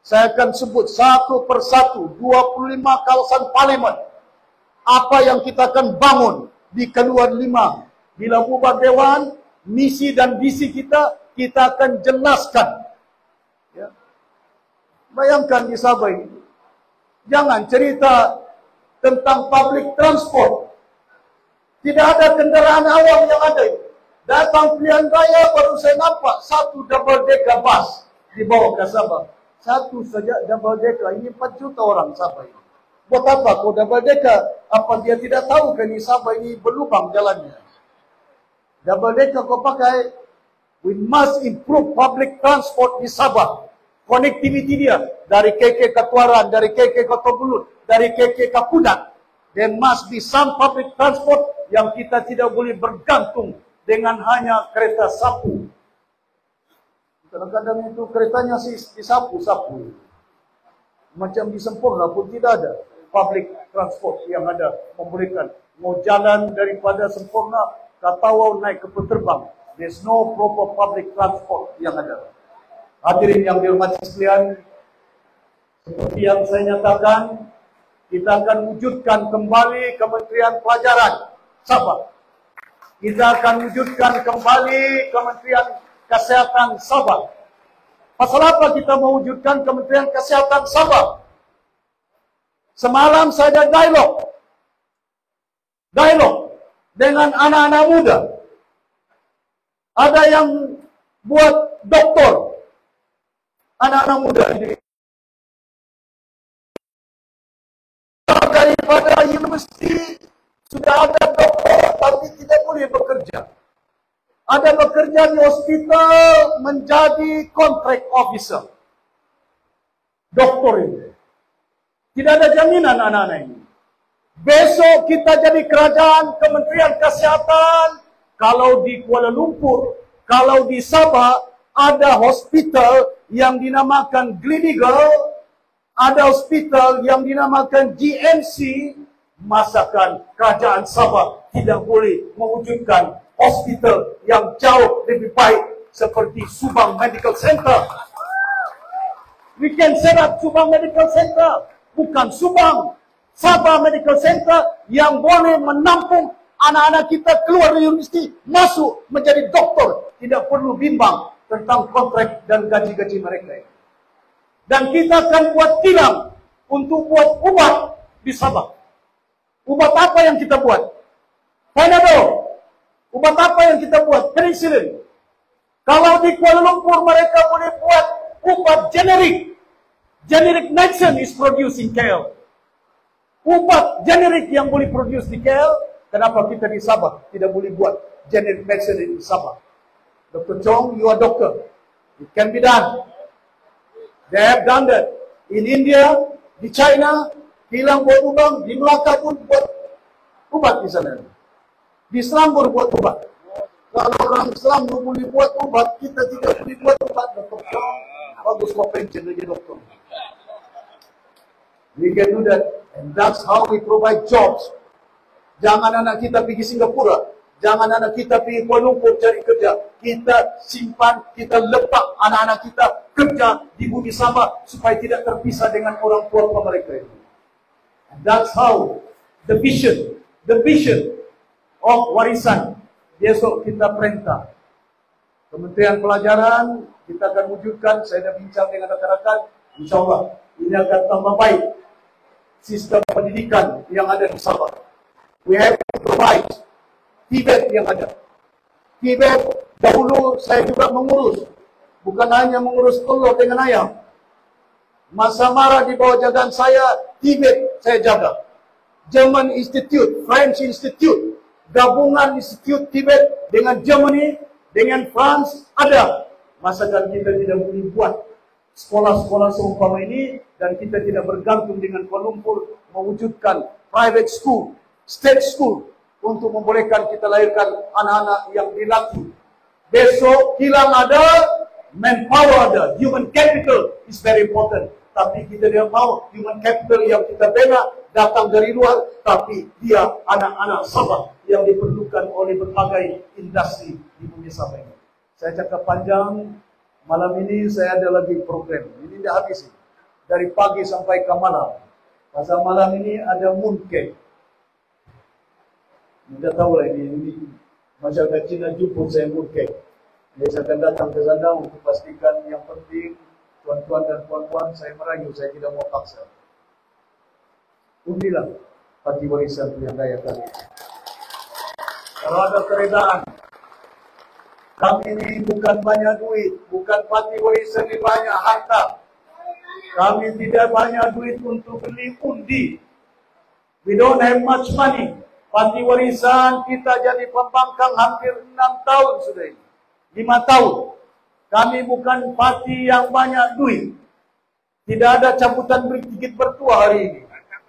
Saya akan sebut satu persatu 25 kawasan parlimen. Apa yang kita akan bangun di Keluar Lima. Bila bubar Dewan, misi dan visi kita akan jelaskan. Ya. Bayangkan di Sabah ini. Jangan cerita tentang public transport. Tidak ada kenderaan awam yang ada. Datang pilihan raya baru saya nampak satu double decker bus dibawa ke Sabah. Satu saja double decker. Ini 4 juta orang Sabah ini. Buat apa kau double decker? Apa dia tidak tahu kan di Sabah ini berlubang jalannya? Double decker kau pakai. We must improve public transport di Sabah. Connectivity dia. Dari KK ke Tuaran, dari KK ke Tobulut, dari KK ke Pudak. There must be some public transport yang kita tidak boleh bergantung dengan hanya kereta sapu. Kadang-kadang itu keretanya disapu-sapu. Macam di Sempurna pun tidak ada public transport yang ada membolehkan. Mau jalan daripada Sempurna ke Tawau naik ke Peterbang. There's no proper public transport yang ada. Hadirin yang dihormati sekalian, seperti yang saya nyatakan, kita akan wujudkan kembali Kementerian Pelajaran Sabah. Kita akan wujudkan kembali Kementerian Kesehatan Sabah. Pasal apa kita mewujudkan Kementerian Kesehatan Sabah? Semalam saya ada dialog dengan anak-anak muda. Ada yang buat doktor. Anak-anak muda ini. Daripada universiti sudah ada doktor tapi tidak boleh bekerja. Ada bekerja di hospital menjadi contract officer. Doktor ini. Tidak ada jaminan anak-anak ini. Besok kita jadi kerajaan Kementerian Kesehatan. Kalau di Kuala Lumpur, kalau di Sabah, ada hospital yang dinamakan Gleneagles, ada hospital yang dinamakan GMC. Masakan kerajaan Sabah tidak boleh mewujudkan hospital yang jauh lebih baik seperti Subang Medical Center. We can set up Subang Medical Center. Bukan Subang. Sabah Medical Center yang boleh menampung anak-anak kita keluar dari universiti, masuk menjadi doktor. Tidak perlu bimbang tentang kontrak dan gaji-gaji mereka. Dan kita akan buat kilang untuk buat ubat di Sabah. Ubat apa yang kita buat? Panadol. Ubat apa yang kita buat? Penicillin. Kalau di Kuala Lumpur mereka boleh buat ubat generik. Generic medicine is produced in KL. Ubat generik yang boleh produce di KL, kenapa kita di Sabah tidak boleh buat generic medicine di Sabah? Dr. Chong, you are doctor. It can be done. They have done that. In India, di China, kilang buat ubat, di Melaka pun buat ubat di sana. Di Selangor buat ubat. Kalau orang Islam boleh buat ubat, kita tidak boleh buat ubat. Dr. Chong, bagus kau pension jadi doktor. We can do that. And that's how we provide jobs. Jangan anak kita pergi Singapura. Jangan anak kita pergi Kuala Lumpur cari kerja. Kita simpan, kita letak anak-anak kita kerja di bumi Sabah supaya tidak terpisah dengan orang tua mereka itu. And that's how the vision of warisan besok kita perintah. Kementerian Pelajaran kita akan wujudkan. Saya dah bincang dengan rakan-rakan. InsyaAllah ini akan tambah baik sistem pendidikan yang ada di Sabah. We have to provide TVET yang ada. TVET dahulu saya juga mengurus. Bukan hanya mengurus telur dengan ayam. Masa marah di bawah jagaan saya, TVET saya jaga. German Institute, French Institute, gabungan Institute TVET dengan Germany, dengan France ada. Masakan kita tidak boleh buat sekolah-sekolah seumpama ini dan kita tidak bergantung dengan Kuala Lumpur mewujudkan private school, state school untuk membolehkan kita lahirkan anak-anak yang dilatih. Besok kilang ada, manpower ada, human capital is very important. tapi kita tidak mau human capital yang kita bina datang dari luar, tapi dia anak-anak Sabah yang diperlukan oleh berbagai industri di bumi Sabah ini. Saya cakap panjang, malam ini saya ada lagi program. Ini dah habis ini. Dari pagi sampai ke malam. Pasal malam ini ada mooncake. Anda tahu lah ini masyarakat Cina jemput saya mooncake. Jadi saya akan datang ke sana untuk pastikan yang penting, tuan-tuan dan puan-puan, saya merayu, saya tidak mau paksa. Undilah parti warisan yang daya kami. Kalau ada keredaan, kami ini bukan banyak duit, bukan parti warisan ini banyak harta. Kami tidak banyak duit untuk beli undi. We don't have much money. Parti warisan kita jadi pembangkang hampir 6 tahun sudah ini. 5 tahun. Kami bukan parti yang banyak duit. Tidak ada cabutan tiket bertua hari ini.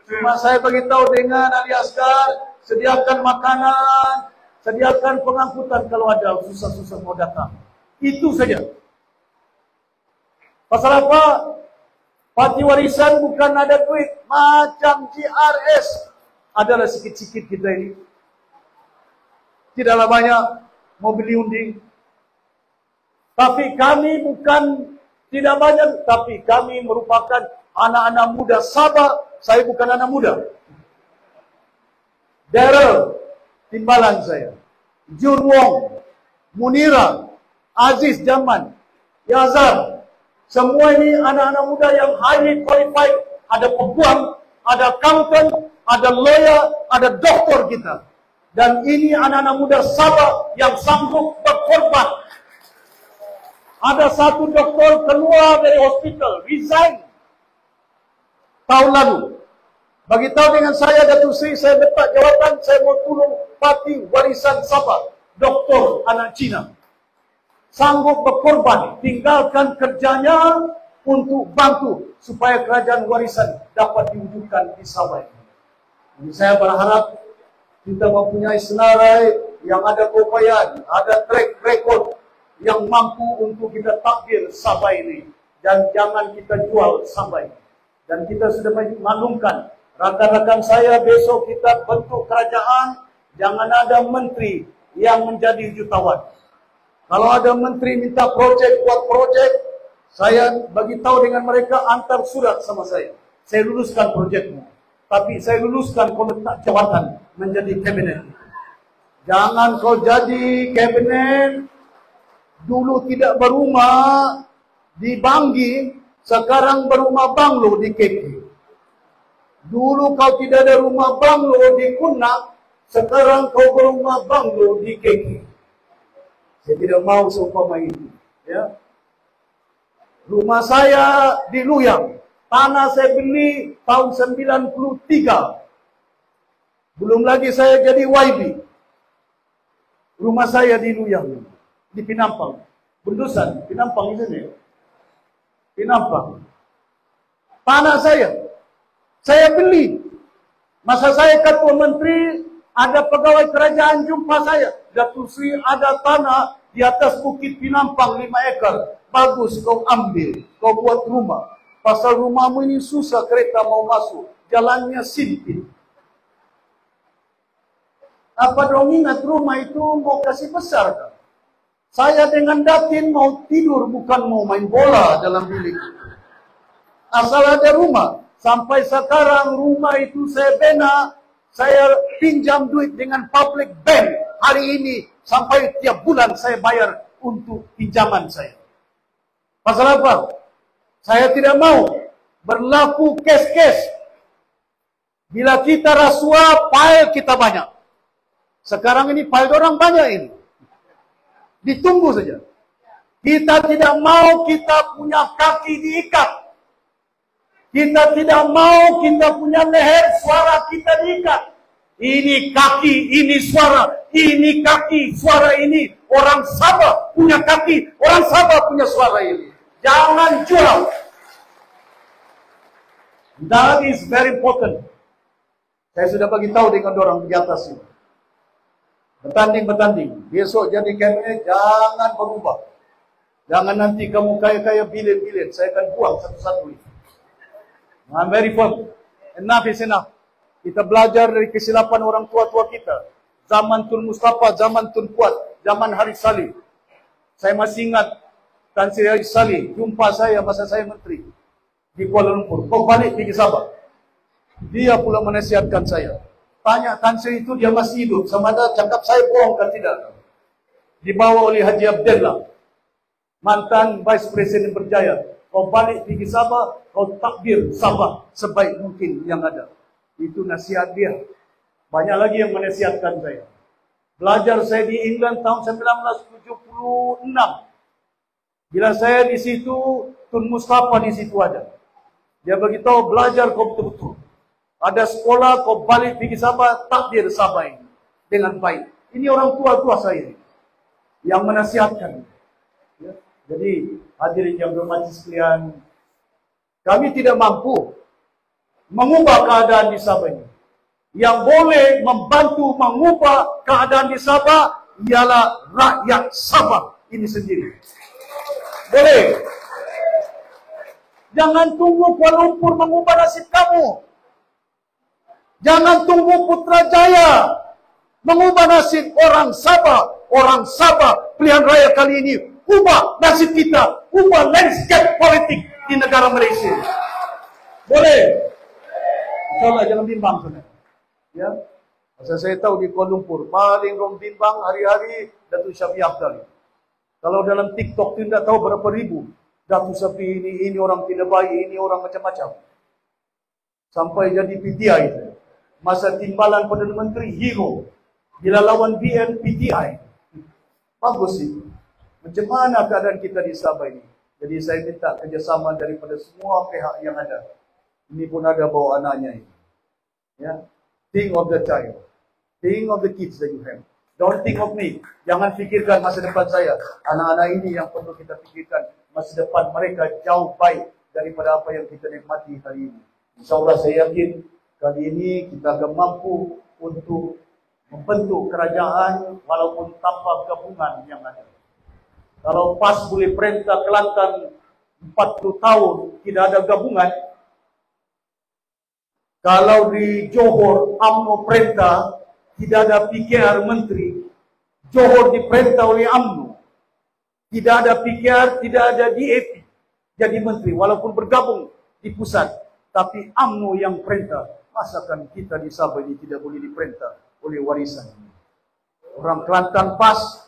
Cuma saya beritahu dengan ahli askar, sediakan makanan, sediakan pengangkutan kalau ada susah-susah mau datang. Itu saja. Pasal apa? Parti warisan bukan ada duit macam GRS. Adalah sikit-sikit kita ini. Tidaklah banyak mau beli undi. Tapi kami bukan tidak banyak, tapi kami merupakan anak-anak muda Sabah. Saya bukan anak muda. Daryl, timbalan saya. Jun Wong, Munira, Aziz Jaman, Yazar. Semua ini anak-anak muda yang highly qualified. Ada peguam, ada accountant, ada lawyer, ada doktor kita. Dan ini anak-anak muda Sabah yang sanggup berkorban. Ada satu doktor keluar dari hospital, resign tahun lalu. Bagi tahu dengan saya, Datuk Seri, saya letak jawatan, saya mau tolong parti warisan Sabah. Doktor anak Cina. Sanggup berkorban, tinggalkan kerjanya untuk bantu supaya kerajaan warisan dapat diwujudkan di Sabah. Jadi saya berharap kita mempunyai senarai yang ada keupayaan, ada track record yang mampu untuk kita takdir Sabah ini. Dan jangan kita jual Sabah ini. Dan kita sudah maklumkan, rakan-rakan saya besok kita bentuk kerajaan, jangan ada menteri yang menjadi jutawan. Kalau ada menteri minta projek, buat projek, saya bagi tahu dengan mereka, antar surat sama saya. Saya luluskan projekmu. Tapi saya luluskan kau letak jawatan menjadi kabinet. Jangan kau jadi kabinet, dulu tidak berumah di Banggi, sekarang berumah banglo di KK. Dulu kau tidak ada rumah banglo di Kunak, sekarang kau berumah banglo di KK. Saya tidak mau seumpama itu. Ya. Rumah saya di Luyang. Tanah saya beli tahun 93. Belum lagi saya jadi YB. Rumah saya di Luyang. Di Pinampang. Bundusan. Pinampang di sini. Pinampang. Tanah saya. Saya beli. Masa saya ketua menteri, ada pegawai kerajaan jumpa saya. Datuk Seri, ada tanah di atas Bukit Pinampang 5 ekar. Bagus kau ambil. Kau buat rumah. Pasal rumahmu ini susah kereta mau masuk. Jalannya sempit. Apa dong ingat rumah itu mau kasih besar kan? Saya dengan Datin mau tidur bukan mau main bola dalam bilik. Asal ada rumah. Sampai sekarang rumah itu saya bina. Saya pinjam duit dengan public bank. Hari ini sampai tiap bulan saya bayar untuk pinjaman saya. Pasal apa? Saya tidak mau berlaku kes-kes. Bila kita rasuah, file kita banyak. Sekarang ini file orang banyak ini. Ditunggu saja. Kita tidak mau kita punya kaki diikat. Kita tidak mau kita punya leher, suara kita diikat. Ini kaki, ini suara. Ini kaki, suara ini. Orang Sabah punya kaki, orang Sabah punya suara ini. Jangan jual. That is very important. Saya sudah bagi tahu dengan orang di atas ini. Bertanding. Besok jadi kabinet, jangan berubah. Jangan nanti kamu kaya-kaya bilion-bilion. Saya akan buang satu-satu ini. I'm very firm. Enough is enough. Kita belajar dari kesilapan orang tua-tua kita. Zaman Tun Mustafa, zaman Tun Puat, zaman Haris Saleh. Saya masih ingat Tan Sri Haris Saleh jumpa saya masa saya menteri di Kuala Lumpur. Kau balik pergi Sabah. Dia pula menasihatkan saya. Tanya Tan Sri itu dia masih hidup. Sama ada cakap saya bohong kan tidak. Dibawa oleh Haji Abdullah, mantan Vice President Berjaya. Kau balik pergi Sabah, kau takbir Sabah sebaik mungkin yang ada. Itu nasihat dia. Banyak lagi yang menasihatkan saya. Belajar saya di England tahun 1976. Bila saya di situ, Tun Mustafa di situ ada. Dia beritahu belajar kau betul-betul. Ada sekolah kau balik pergi Sabah, takbir Sabah ini dengan baik. Ini orang tua-tua saya yang menasihatkan. Ya. Jadi hadirin yang berhormat sekalian, kami tidak mampu mengubah keadaan di Sabah ini. Yang boleh membantu mengubah keadaan di Sabah ialah rakyat Sabah ini sendiri. Boleh. Jangan tunggu Kuala Lumpur mengubah nasib kamu. Jangan tunggu Putrajaya mengubah nasib orang Sabah. Orang Sabah pilihan raya kali ini ubah nasib kita, ubah landscape politik di negara Malaysia. Boleh. Insyaallah jangan bimbang saudara. Ya. Masa saya tahu di Kuala Lumpur paling rong bimbang hari-hari Datuk Syafiee Afdal. Kalau dalam TikTok tu tidak tahu berapa ribu Datuk Syafiee ini orang tidak baik, ini orang macam-macam. Sampai jadi PTI. Masa timbalan Perdana Menteri hero. Bila lawan BN PTI. Bagus itu. Macam mana keadaan kita di Sabah ini? Jadi saya minta kerjasama daripada semua pihak yang ada. Ini pun ada bawa anaknya ini. Ya. Think of the child. Think of the kids that you have. Don't think of me. Jangan fikirkan masa depan saya. Anak-anak ini yang perlu kita fikirkan. Masa depan mereka jauh baik daripada apa yang kita nikmati hari ini. InsyaAllah saya yakin kali ini kita akan mampu untuk membentuk kerajaan walaupun tanpa gabungan yang ada. Kalau PAS boleh perintah Kelantan 40 tahun tidak ada gabungan. Kalau di Johor UMNO perintah tidak ada PKR menteri, Johor diperintah oleh UMNO. Tidak ada PKR, tidak ada DAP jadi menteri walaupun bergabung di pusat, tapi UMNO yang perintah. Masakan kita di Sabah ini tidak boleh diperintah oleh warisan. Orang Kelantan PAS,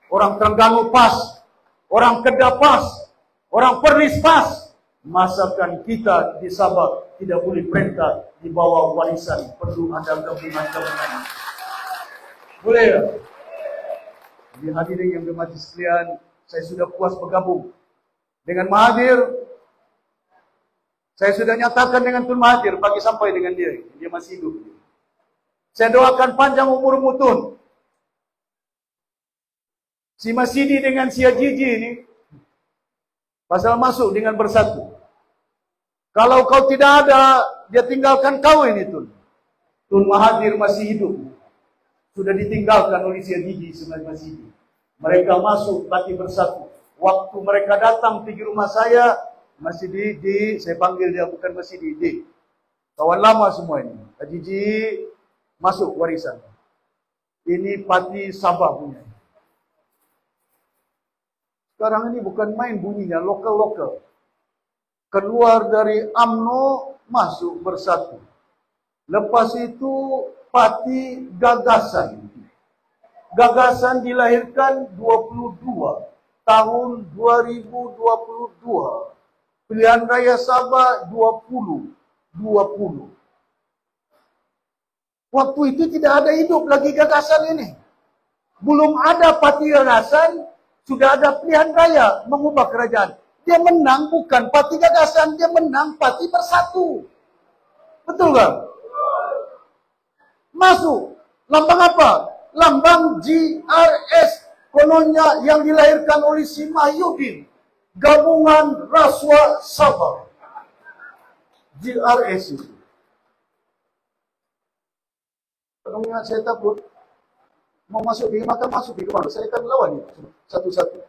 orang Terengganu PAS, orang Kedah PAS, orang Perlis PAS. Masakan kita di Sabah tidak boleh perintah di bawah warisan. Perlu ada gabungan-gabungan. Boleh ya? Jadi hadirin yang berhormat sekalian, saya sudah puas bergabung dengan Mahathir. Saya sudah nyatakan dengan Tun Mahathir pagi sampai dengan dia. Dia masih hidup. Saya doakan panjang umur Tun. Si Masidi dengan si Ajiji ini pasal masuk dengan bersatu. Kalau kau tidak ada, dia tinggalkan kau ini Tun. Tun Mahathir masih hidup. Sudah ditinggalkan oleh si Ajiji sama Masidi. Mereka masuk bati bersatu. Waktu mereka datang pergi rumah saya, Masidi, saya panggil dia bukan Masidi, di. Kawan lama semua ini. Ajiji masuk warisan. Ini parti Sabah punya. Sekarang ini bukan main bunyinya, lokal-lokal. Keluar dari UMNO, masuk bersatu. Lepas itu, parti Gagasan. Gagasan dilahirkan 22 tahun 2022. Pilihan Raya Sabah 2020. Waktu itu tidak ada hidup lagi Gagasan ini. Belum ada parti Gagasan, sudah ada pilihan raya mengubah kerajaan. Dia menang bukan parti Gagasan, dia menang parti Bersatu. Betul kan? Masuk. Lambang apa? Lambang GRS. Kononnya yang dilahirkan oleh si Mahyudin. Gabungan Raswa Sabah. GRS itu. Kalau saya takut, mau masuk di maka masuk di kemana? Saya akan lawan itu satu-satu.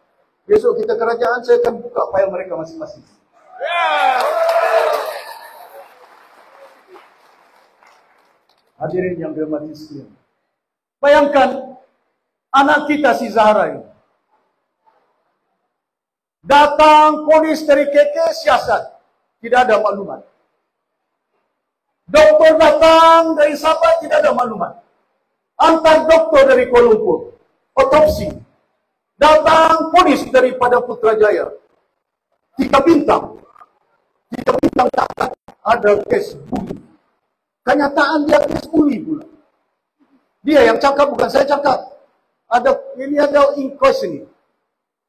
Besok kita kerajaan, saya akan buka file mereka masing-masing. Hadirin yang dirahmati sekalian. Bayangkan anak kita si Zahra ini. Datang polis dari KK siasat. Tidak ada maklumat. Doktor datang dari Sabah, tidak ada maklumat. Antar doktor dari Kuala Lumpur. Otopsi. Datang polis daripada Putrajaya. 3 bintang. 3 bintang tak ada kes bully. Kenyataan dia kes bully pula. Dia yang cakap, bukan saya cakap. Ini ada inquest ini.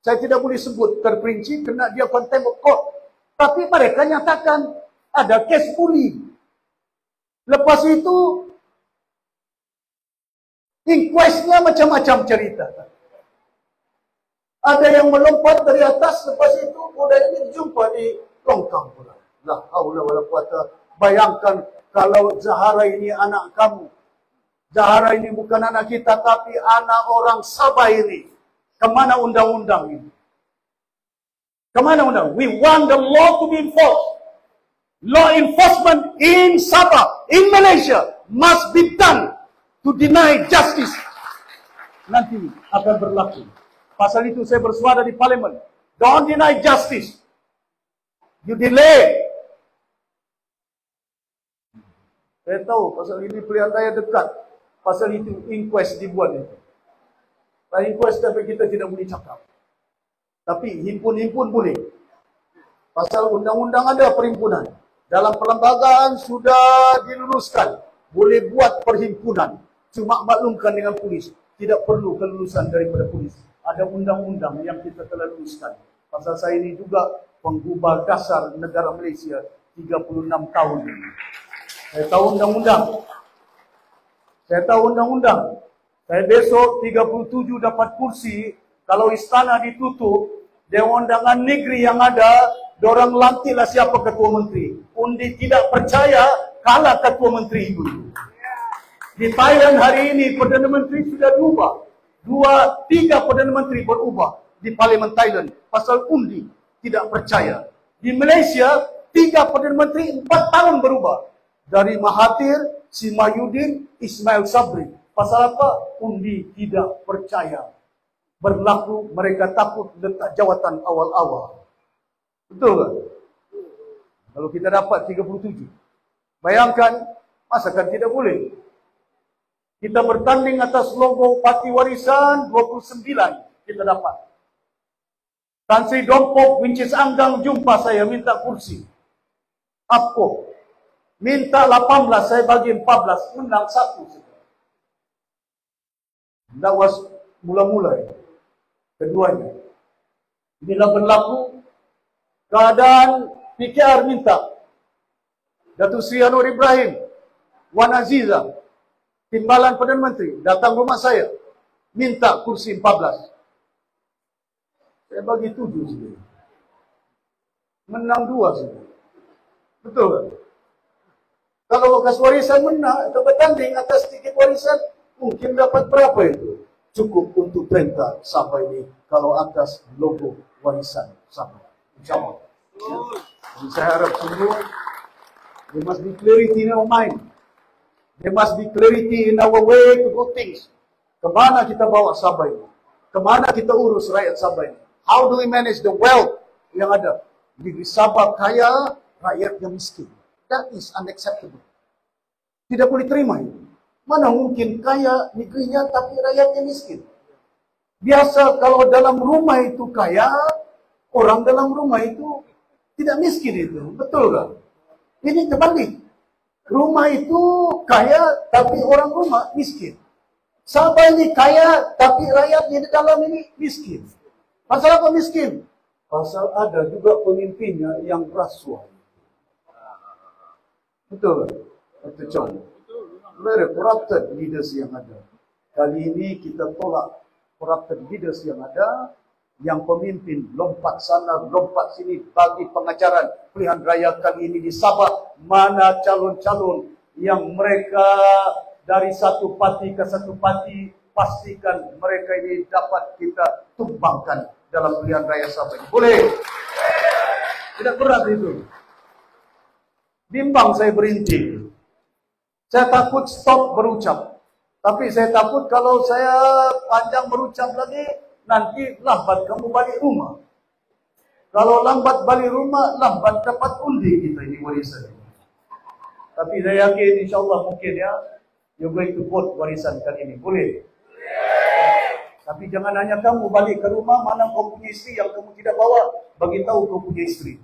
Saya tidak boleh sebut terperinci kerana dia contempt of court. Tapi mereka nyatakan ada kes bully. Lepas itu, inquestnya macam-macam cerita. Ada yang melompat dari atas, lepas itu budak ini jumpa di longkang pula. La haula wala quwata. Bayangkan kalau Zahra ini anak kamu. Zahra ini bukan anak kita, tapi anak orang Sabah ini. Kemana undang-undang ini? Kemana undang? We want the law to be enforced. Law enforcement in Sabah, in Malaysia, must be done to deny justice. Nanti akan berlaku. Pasal itu saya bersuara di parlimen. Don't deny justice. You delay. Saya tahu pasal ini pilihan raya dekat. Pasal itu inquest dibuat itu. Inquest tapi kita tidak boleh cakap. Tapi himpun-himpun boleh. Pasal undang-undang ada perhimpunan. Dalam perlembagaan sudah diluluskan. Boleh buat perhimpunan. Cuma maklumkan dengan polis. Tidak perlu kelulusan daripada polis. Ada undang-undang yang kita telah luluskan. Pasal saya ini juga penggubah dasar negara Malaysia 36 tahun. Saya tahu undang-undang. Saya besok 37 dapat kursi. Kalau istana ditutup, Dewan Undangan Negeri yang ada, dorang lantiklah siapa ketua menteri. Undi tidak percaya, kalah ketua menteri itu. Di Thailand hari ini, Perdana Menteri sudah berubah. 2-3 Perdana Menteri berubah di Parlimen Thailand. Pasal undi tidak percaya. Di Malaysia, 3 Perdana Menteri 4 tahun berubah. Dari Mahathir, Simayudin, Ismail Sabri. Pasal apa? Undi tidak percaya. Berlaku mereka takut letak jawatan awal-awal. Betul tak? Kalau kita dapat 37. Bayangkan, masakan tidak boleh. Kita bertanding atas logo Parti Warisan 29. Kita dapat. Tan Sri Dompok, Wincis Anggang jumpa saya minta kursi. Apa? Minta 18, saya bagi 14. Menang 1. That was mula-mula. Keduanya. Bila berlaku, keadaan PKR minta. Datuk Seri Anwar Ibrahim, Wan Aziza, Timbalan Perdana Menteri, datang rumah saya. Minta kursi 14. Saya bagi 7 saja. Menang 2 saja. Betul tak? Kalau bekas warisan menang, atau bertanding atas tiket warisan, mungkin dapat berapa itu? Cukup untuk perintah Sabah ini kalau atas logo warisan Sabah. InsyaAllah. Jadi saya harap semua, there must be clarity in our mind. There must be clarity in our way to do things. Kemana kita bawa Sabah ini? Kemana kita urus rakyat Sabah ini? How do we manage the wealth yang ada? Negeri Sabah kaya, rakyatnya miskin. That is unacceptable. Tidak boleh terima ini. Mana mungkin kaya negerinya tapi rakyatnya miskin. Biasa kalau dalam rumah itu kaya, orang dalam rumah itu tidak miskin itu. Betul kan? Ini terbalik. Rumah itu kaya tapi orang rumah miskin. Sabah ini kaya tapi rakyatnya di dalam ini miskin. Pasal apa miskin? Pasal ada juga pemimpinnya yang rasuah. Betul kan? Dr. John. Very corrupted leaders yang ada. Kali ini kita tolak corrupted leaders yang ada, yang pemimpin lompat sana, lompat sini bagi pengajaran pilihan raya kali ini di Sabah. Mana calon-calon yang mereka dari satu parti ke satu parti, pastikan mereka ini dapat kita tumbangkan dalam pilihan raya Sabah ini. Boleh? Tidak berat itu. Bimbang saya berhenti. Saya takut stop berucap. Tapi saya takut kalau saya panjang berucap lagi, nanti lambat kamu balik rumah. Kalau lambat balik rumah, lambat dapat undi kita ini warisan. Tapi saya yakin insyaAllah mungkin ya, you're going to vote warisan kali ini. Boleh? Tapi jangan hanya kamu balik ke rumah, mana kau punya istri yang kamu tidak bawa, bagi tahu kau punya istri.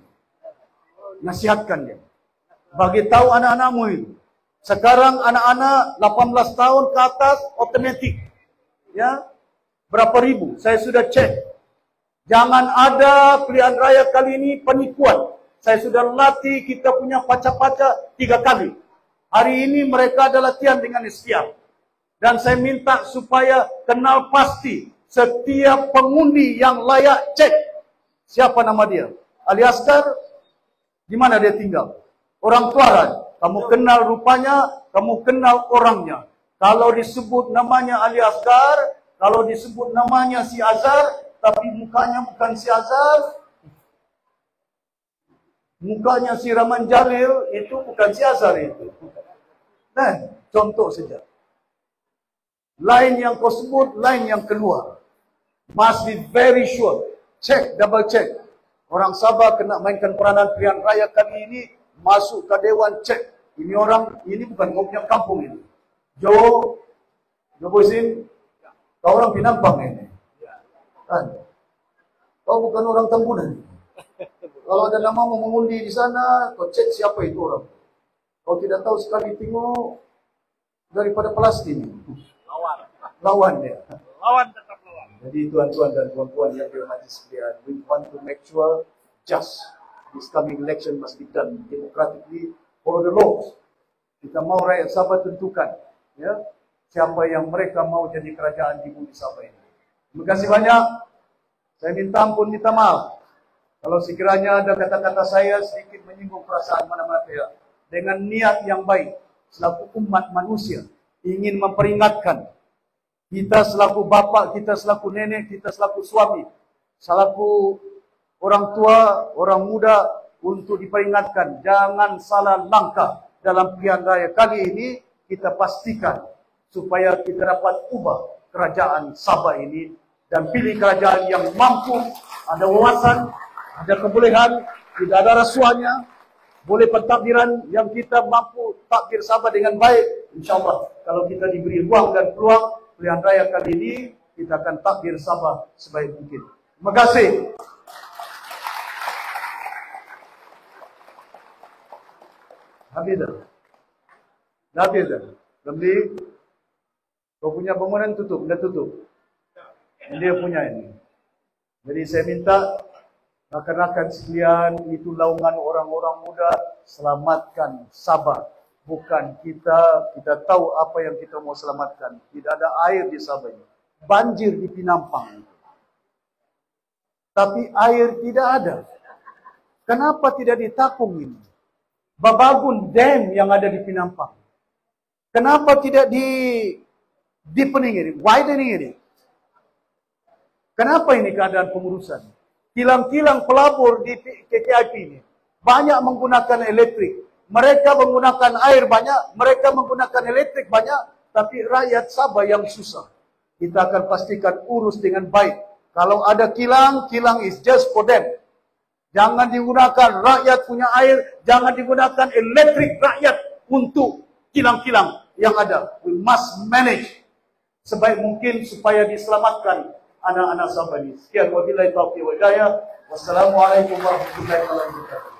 Nasihatkan dia. Bagi tahu anak-anakmu itu. Sekarang anak-anak 18 tahun ke atas otomatik. Ya. Berapa ribu? Saya sudah cek. Jangan ada pilihan raya kali ini penipuan. Saya sudah latih kita punya paca-paca 3 kali. Hari ini mereka ada latihan dengan istiar. Dan saya minta supaya kenal pasti setiap pengundi yang layak cek. Siapa nama dia? Ali Asgar, di mana dia tinggal? Orang Tuaran. Kamu kenal rupanya, kamu kenal orangnya. Kalau disebut namanya Ali Asgar, kalau disebut namanya si Azhar, tapi mukanya bukan si Azhar, mukanya si Rahman Jalil, itu bukan si Azhar itu. Nah, contoh saja. Lain yang kau sebut, lain yang keluar. Must be very sure. Check, double check. Orang Sabah kena mainkan peranan pilihan raya kali ini, masuk ke Dewan, cek. Ini orang, ini bukan kau punya kampung ini. Jo Bosin, kau orang Pinampang ini. Kan? Kau bukan orang Tambunan. Kalau ada nama mau mengundi di sana, kau cek siapa itu orang. Kau tidak tahu sekali tengok daripada Palestin. Lawan dia. Lawan tetap lawan. Jadi tuan-tuan dan puan-puan yang dirahmati sekalian, we want to make sure just this coming election must be done democratically, follow the laws. Kita mau rakyat Sabah tentukan, ya, siapa yang mereka mau jadi kerajaan di bumi Sabah ini. Terima kasih banyak. Saya minta ampun, minta maaf. Kalau sekiranya ada kata-kata saya sedikit menyinggung perasaan mana-mana pihak. Dengan niat yang baik, selaku umat manusia, ingin memperingatkan kita selaku bapak, kita selaku nenek, kita selaku suami, selaku orang tua, orang muda, untuk diperingatkan jangan salah langkah dalam pilihan raya kali ini. Kita pastikan supaya kita dapat ubah kerajaan Sabah ini dan pilih kerajaan yang mampu, ada wawasan, ada kebolehan, tidak ada rasuahnya, boleh pentadbiran yang kita mampu takbir Sabah dengan baik. InsyaAllah kalau kita diberi ruang dan peluang, pilihan raya kali ini kita akan takbir Sabah sebaik mungkin. Terima kasih. Habis dah. Habis dah. Lebih. Kau punya bangunan tutup, dah tutup. Dia punya ini. Jadi saya minta rakan-rakan sekalian, itu laungan orang-orang muda, selamatkan Sabah. Bukan kita tahu apa yang kita mau selamatkan. Tidak ada air di Sabah ini. Banjir di Pinampang. Tapi air tidak ada. Kenapa tidak ditakung ini? Babagun Dam yang ada di Pinampang. Kenapa tidak deepening ini, widening ini? Kenapa ini keadaan pengurusan? Kilang-kilang pelabur di KKIP ini banyak menggunakan elektrik. Mereka menggunakan air banyak, mereka menggunakan elektrik banyak, tapi rakyat Sabah yang susah. Kita akan pastikan urus dengan baik. Kalau ada kilang, kilang is just for them. Jangan digunakan rakyat punya air, jangan digunakan elektrik rakyat untuk kilang-kilang yang ada. We must manage sebaik mungkin supaya diselamatkan anak-anak Sabah ini. Sekian, wabillahi taufiq wal hidayah. Wassalamualaikum warahmatullahi wabarakatuh.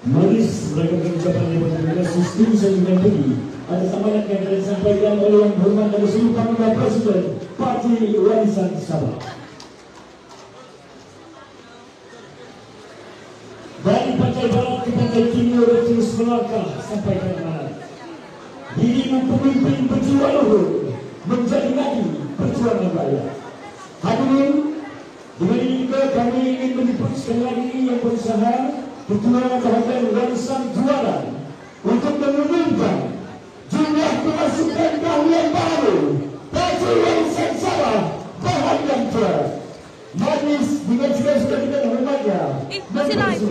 Maris melakukan ucapan lewat delegasi Setusan dengan Budi atas amanat yang telah disampaikan oleh Yang Berhormat dan Seluruh Panggilan Presiden Parti Warisan Sabah. Dari pantai barat ke pantai timur terus melangkah sampai ke mana. Dirimu pemimpin berjiwa luhur menjadi nadi perjuangan rakyat. Hadirin, dengan ini juga kami ingin menyebut sekali lagi yang berusaha Ketua Bahagian Warisan Juara untuk mengumumkan jumlah pemasukan keahlian baru, baju warisan Sabah, bahan yang tua. Majlis dengan suka-suka kita hormatnya. Masih live.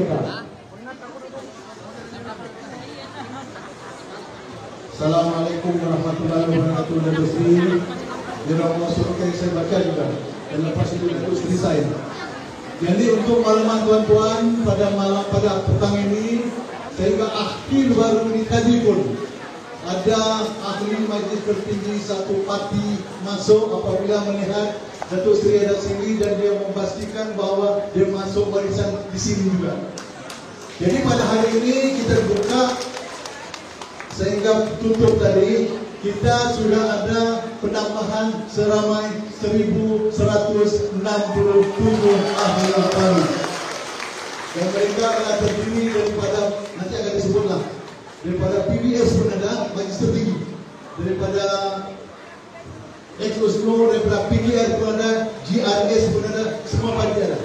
Assalamualaikum warahmatullahi wabarakatuh. Dan istri Dirahmati surga saya baca juga. Dan lepas itu istri saya. Jadi untuk maklumat tuan-tuan pada petang ini, sehingga akhir baru dikaji pun ada ahli majlis tertinggi satu parti masuk apabila melihat Datuk Seri ada sini dan dia memastikan bahawa dia masuk barisan di sini juga. Jadi pada hari ini kita buka sehingga tutup tadi, kita sudah ada penambahan seramai 1.167 ahli baru. Dan mereka adalah terdiri daripada, nanti akan disebutlah, daripada PBS pun ada, majlis tertinggi, daripada Ex-Oslo, daripada PDR pun ada, GRS pun ada, semua parti ada.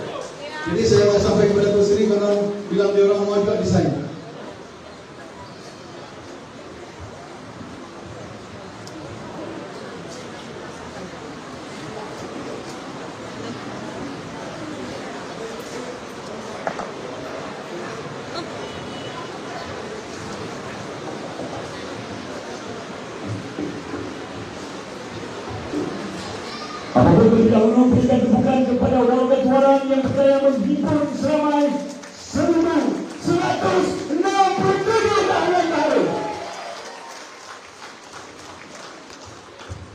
Jadi saya akan sampai kepada Tuan Seri kalau bilang dia orang mau juga desain. Apabila terlebih dahulu berikan tepukan kepada orang-orang juara yang berjaya menghibur seramai 1.167 ahli baru.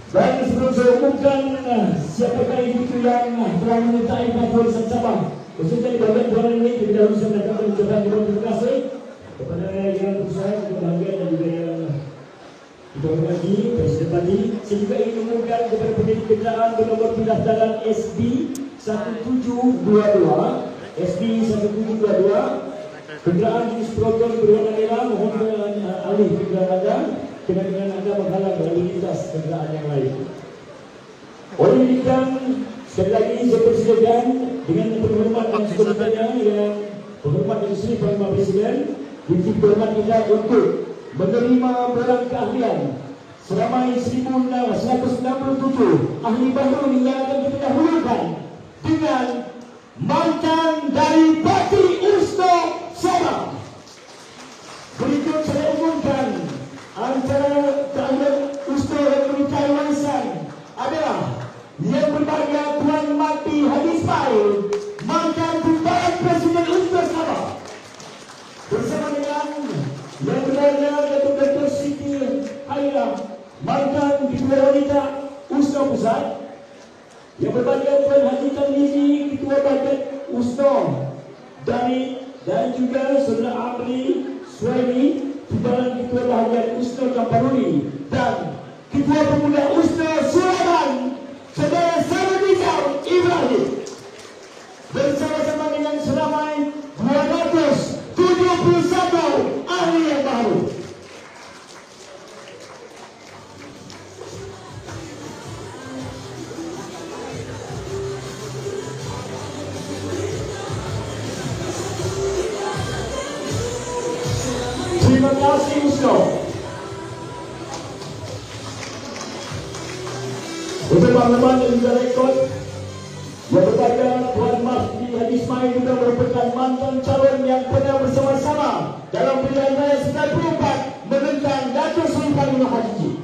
Dan sebelum saya umumkan siapakah itu yang telah menyertai Paduan Sabah, khususnya di bagian juara ini, terlebih dahulu saya mendapat ucapan terima kasih kepada yang berusaha, kepada bagian dan juga yang kita hormati Presiden Parti. Saya juga ingin mengumumkan kepada pemilik kendaraan bernomor pendaftaran SB 1722, SB 1722, kenderaan jenis proton berwarna merah, mohon alih kenderaan anda dengan anda menghalang lalu lintas kenderaan yang lain. Oleh demikian, sekali lagi saya persilakan dengan penghormatan dan sebenarnya yang penghormat dari Seri Panglima Presiden, bukti hormat kita untuk menerima barang keahlian seramai 1.167 ahli baru yang akan kita dahulukan dengan mantan dari Parti USNO Sabah. Berikut saya umumkan antara keahlian USNO yang memiliki warisan adalah yang berbahagia Tuan Mati Haji Ismail, mantan Timbalan Presiden USNO Sabah, bersama dengan yang berbahagia Datuk Dr. Siti Haira, mantan Ketua Wanita USNO Pusat, yang berbahagia Tuan Haji Tanlizi, Ketua Bajet USNO dari, dan juga Saudara Amri Suhaimi, Timbalan Ketua Bahagian USNO Camparuli, dan Ketua Pemuda USNO Suraban, Saudara Samadijau Ibrahim, bersama-sama dengan seramai 271 ahli yang baru. Terima kasih USNO. Untuk makluman dan juga rekod, yang berbahagia Tuan Mati Haji Ismail juga merupakan mantan calon yang pernah bersama-sama dalam pilihan raya 94 menentang Datuk Seri Panglima Haji.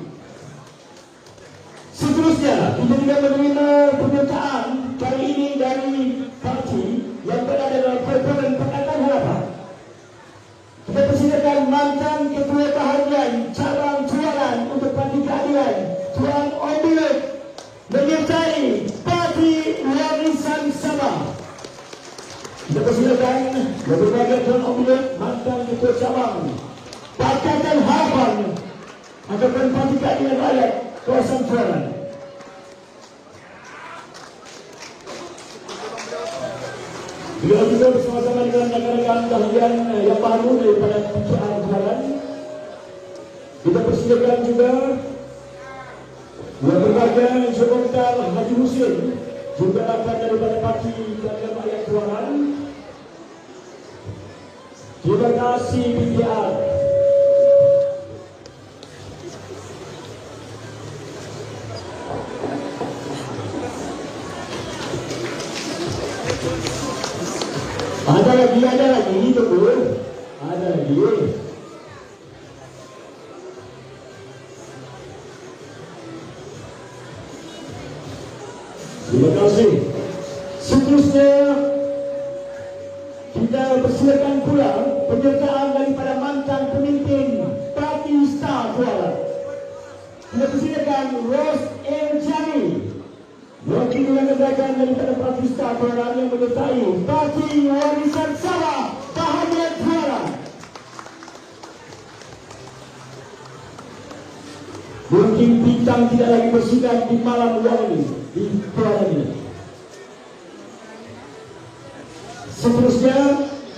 Seterusnya, kita juga menerima pernyataan kali ini dari parti yang berada dalam Pertuan Pakatan Harapan. Kita persilakan mantan Ketua Bahagian Cabang Jualan untuk Parti Keadilan, Tuan Obilet, menyertai Parti Warisan Sabah. Kita persilakan yang berbahagia Tuan Obilet, mantan Ketua Cabang Pakatan Harapan ataupun Parti Keadilan Rakyat Kawasan Jualan. Beliau juga bersama-sama dengan rekan-rekan bahagian yang baru daripada PKR Jualan. Kita persilakan juga yang berbahagia Sekretaris Haji Husin, juga akan daripada Parti Keadilan Rakyat Jualan. Terima kasih PKR. lagi. Terima kasih. Seterusnya kita persilakan pula penyertaan daripada mantan pemimpin Parti Star Kuala. Kita persilakan Ros M. Jani, wakil yang kedatangan daripada Parti Star Kuala yang menyertai Parti Warisan Sabah Bahagia Kuala. Mungkin bintang tidak lagi bersinar di malam luar ini, di Kuala ini. Seterusnya,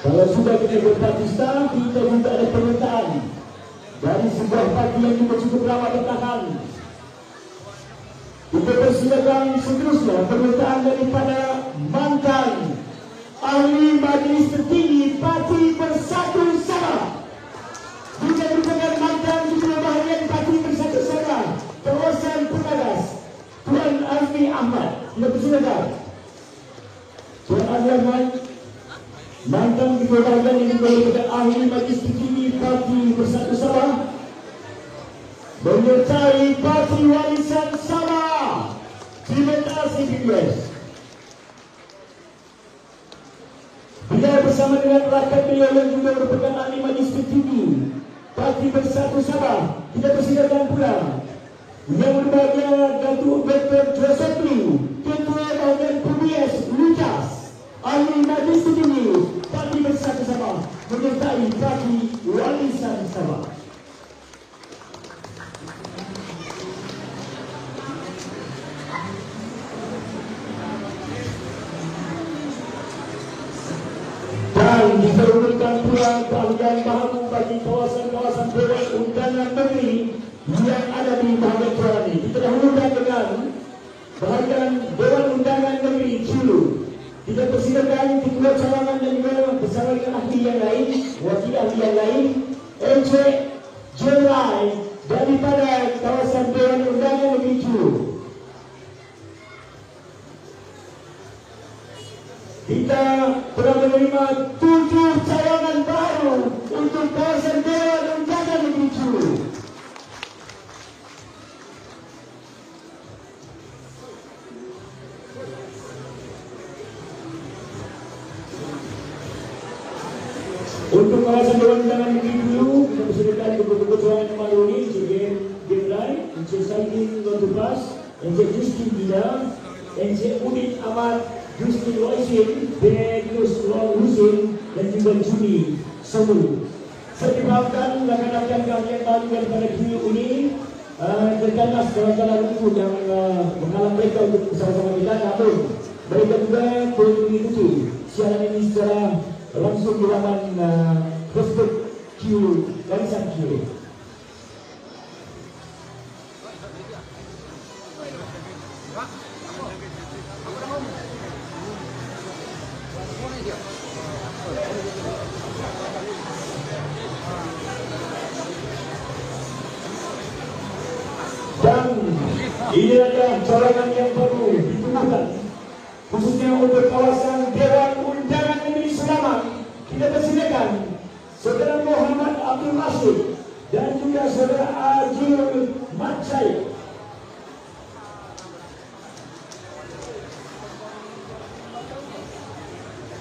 kalau sudah kita berpartista, kita juga ada pernyataan dari sebuah parti yang juga cukup lama bertahan. Kita persilakan seterusnya pernyataan daripada mantan ahli Majlis Tertinggi Parti Bersatu Sabah, juga merupakan mantan Ketua Harian Parti Bersatu Sabah kawasan Pengagas, Tuan Azmi Ahmad. Kita persilakan Tuan Azmi Ahmad, mantan Ketua Harian yang merupakan ahli Majlis Tertinggi Parti Bersatu Sabah, menyertai Parti Warisan Sabah. Terima kasih PBS. Beliau bersama dengan rakan beliau yang juga merupakan ahli Majlis Tertinggi Parti Bersatu Sabah. Kita persilakan pula yang berbahagia Datuk Dr. Josephine, Ketua Bahagian PBS Lujas, ahli Majlis Tertinggi Parti Bersatu Sabah, menyertai Parti Warisan Sabah. Dan diperlukan pula keahlian baharu bagi kawasan-kawasan Dewan Undangan Negeri yang ada di bahagian Kuala ini. Kita dahulukan dengan bahagian Dewan Undangan Negeri Culu. Kita persilakan ketua cawangan dan juga bersama dengan ahli yang lain, wakil ahli yang lain, Encik Jelai daripada kawasan Dewan Undangan Negeri Culu. Kita telah menerima 7 cawangan baru untuk kawasan Dewan Undangan Negeri Culu. Untuk kawasan Dewan Undangan Negeri Culu, kita persilakan ketua cawangan yang baru ini, Encik Gemrai, Encik Saidin Lotupas, Encik Justin Bida, Encik Udin Ahmad, Justin Waisin, Benedius Husin dan juga Juni Somu. Saya diharapkan rakan-rakan kalian baru daripada QU ini terganas kawan-kawan itu yang menghalang mereka untuk bersama-sama kita, namun mereka juga boleh mengikuti siaran ini secara langsung di laman Facebook QU Warisan QU. Dan ini adalah cawangan yang baru ditubuhkan khususnya untuk kawasan Dewan Undangan Negeri Selamat. Kita persilakan Saudara Muhammad Abdul Rashid dan juga Saudara Ajul Macai.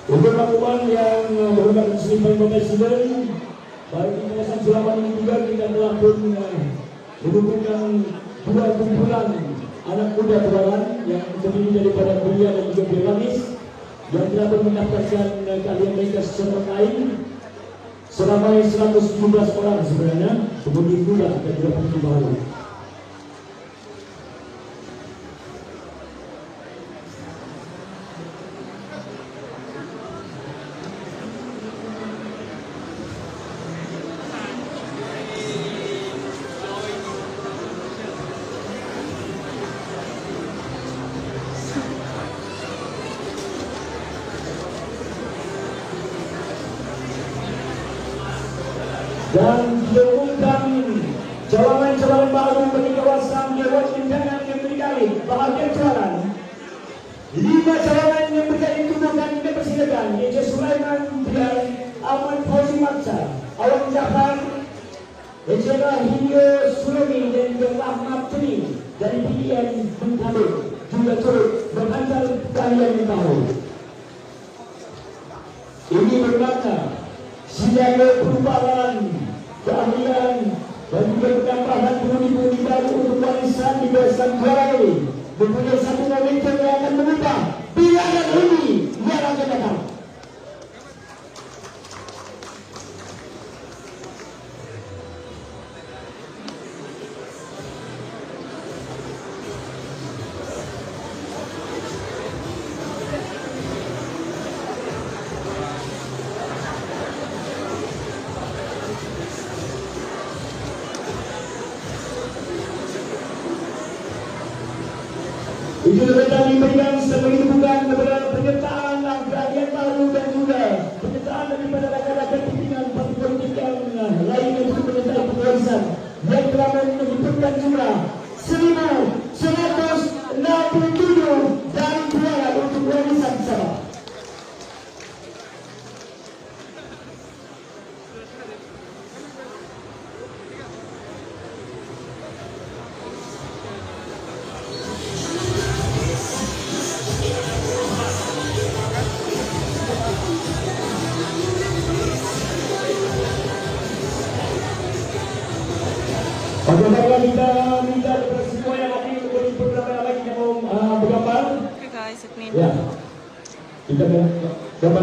Untuk lakukan yang berhubungan dengan Presiden bagi kawasan Selamat ini juga kita telah pun mengumpulkan 2 kumpulan anak muda pelawan yang terdiri daripada pria dan juga pelamis yang telah mendapatkan keahlian mereka secara lain selama 117 orang sebenarnya, kemudian muda dan juga penting baru. Dan diumumkan cawangan-cawangan baru bagi kawasan Dewan Undangan yang berdikari bahagian cawangan. 5 cawangan yang berdikari ditubuhkan. Kita persilakan Encik Sulaiman Bilal, Ahmad Fauzi Maksa, Awak mengucapkan Ejera Hingga Sulemi dan juga Rahmat Tini dari PDN Bengkulu juga turut menghantar kalian yang tahu. Ini bermakna siaga perubahan, keahlian dan juga penambahan pengundi-pengundi baru untuk warisan di Besan Kuala ini mempunyai satu momentum yang akan mengubah pilihan undi yang akan datang. Itu dapat diberikan sebagai dukungan kepada penyertaan keahlian baru dan juga penyertaan daripada rakan-rakan pimpinan parti politik yang lain untuk menyertai pewarisan yang telah mengumpulkan jumlah 1.167 dari piala untuk warisan Sabah. Bagaimana kita minta kepada semua yang hadir untuk beberapa lagi yang mau bergambar. Okay guys, it means Ya, kita gambar.